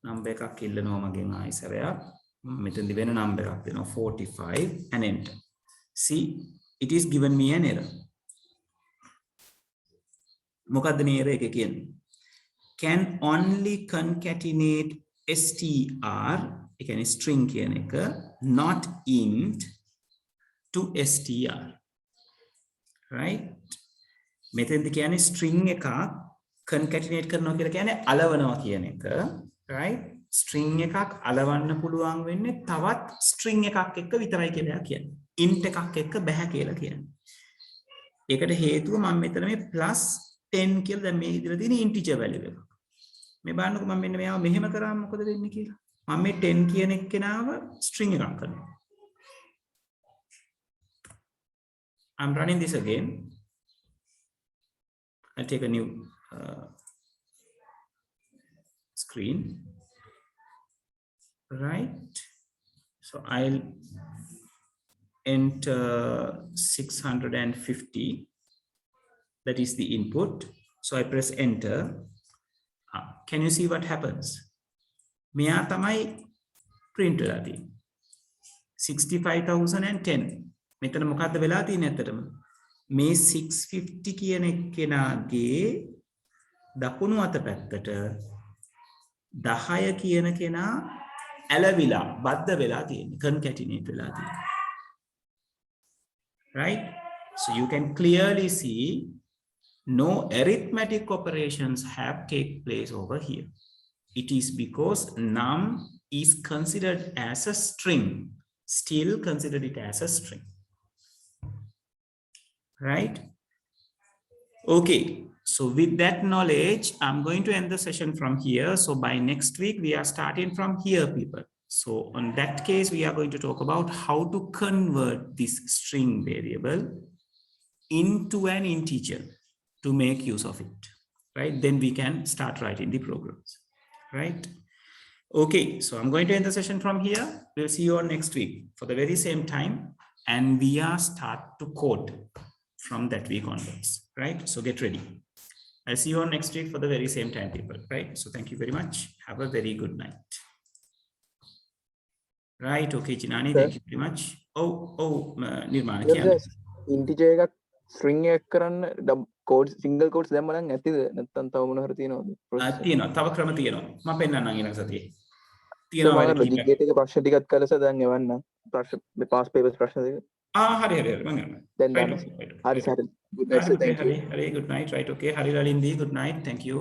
number එකක් ඉල්ලනවා මගෙන් ආයිසරයක්. මෙතනදි වෙන number එකක් දෙනවා 45 and enter. See, it is given me an error. මොකද්ද මේ error එක කියන්නේ? Can only concatenate str, ඒ කියන්නේ string කියන එක, not int to str. right? මෙතෙන්ද කියන්නේ string එකක් concatenate කරනවා කියලා කියන්නේ අලවනවා කියන එක. right? string එකක් අලවන්න පුළුවන් වෙන්නේ තවත් string එකක් එක්ක විතරයි කියලා කියන්නේ. int එකක් එක්ක බෑ කියලා කියන්නේ. ඒකට හේතුව මම මෙතන මේ plus 10 කියලා දැන් මේ ඉදිරිය තියෙන integer value එක. මේ බලන්නකො මම මෙන්න මෙයාව මෙහෙම කරාම මොකද වෙන්නේ කියලා. මම මේ 10 කියන එක්කෙනාව string එකක් කරනවා. I'm running this again. I'll take a new screen. Right. So I'll enter 650. That is the input. So I press enter. Can you see what happens? මෙයා තමයි print වෙලා තියෙන්නේ. 65010. මෙතන මොකද්ද වෙලා තියෙන්නේ ඇත්තටම? මේ 650 කියන එක්කෙනාගේ දකුණු අත පැත්තට 10 කියන කෙනා ඇලවිලා බද්ධ වෙලා තියෙන්නේ, concatenate වෙලා තියෙන්නේ. Right? So you can clearly see no arithmetic operations have take place over here. It is because num is considered as a string, still considered it as a string. Right? Okay, so with that knowledge, I'm going to end the session from here. So by next week, we are starting from here, people. So on that case, we are going to talk about how to convert this string variable into an integer to make use of it, right? Then we can start writing the programs, right? Okay, so I'm going to end the session from here. We'll see you all next week for the very same time, and we are start to code from that week onwards, right? So get ready. I'll see you all next week for the very same time, people, right? So thank you very much. Have a very good night. Right, okay, Chinani, thank you very much. Nirmana, integer එකක් string එකක් කරන්න codes single quotes දැම්ම නම් ඇතිද නැත්නම් තව මොන හරි තියෙනවද? තියෙනවා, තව ක්‍රම තියෙනවා. මම පෙන්නන්නම් ඊළඟ සතියේ. තියෙනවා මම logic gate එකේ ප්‍රශ්න ටිකක් කරලා දැන් එවන්න. ප්‍රශ්න මේ past papers ප්‍රශ්න දෙක. හරි මම යනවා. දැන් දාන්න. හරි good night sir, thank you. හරි good night, right, okay. හරි ලලින්දී, good night, thank you.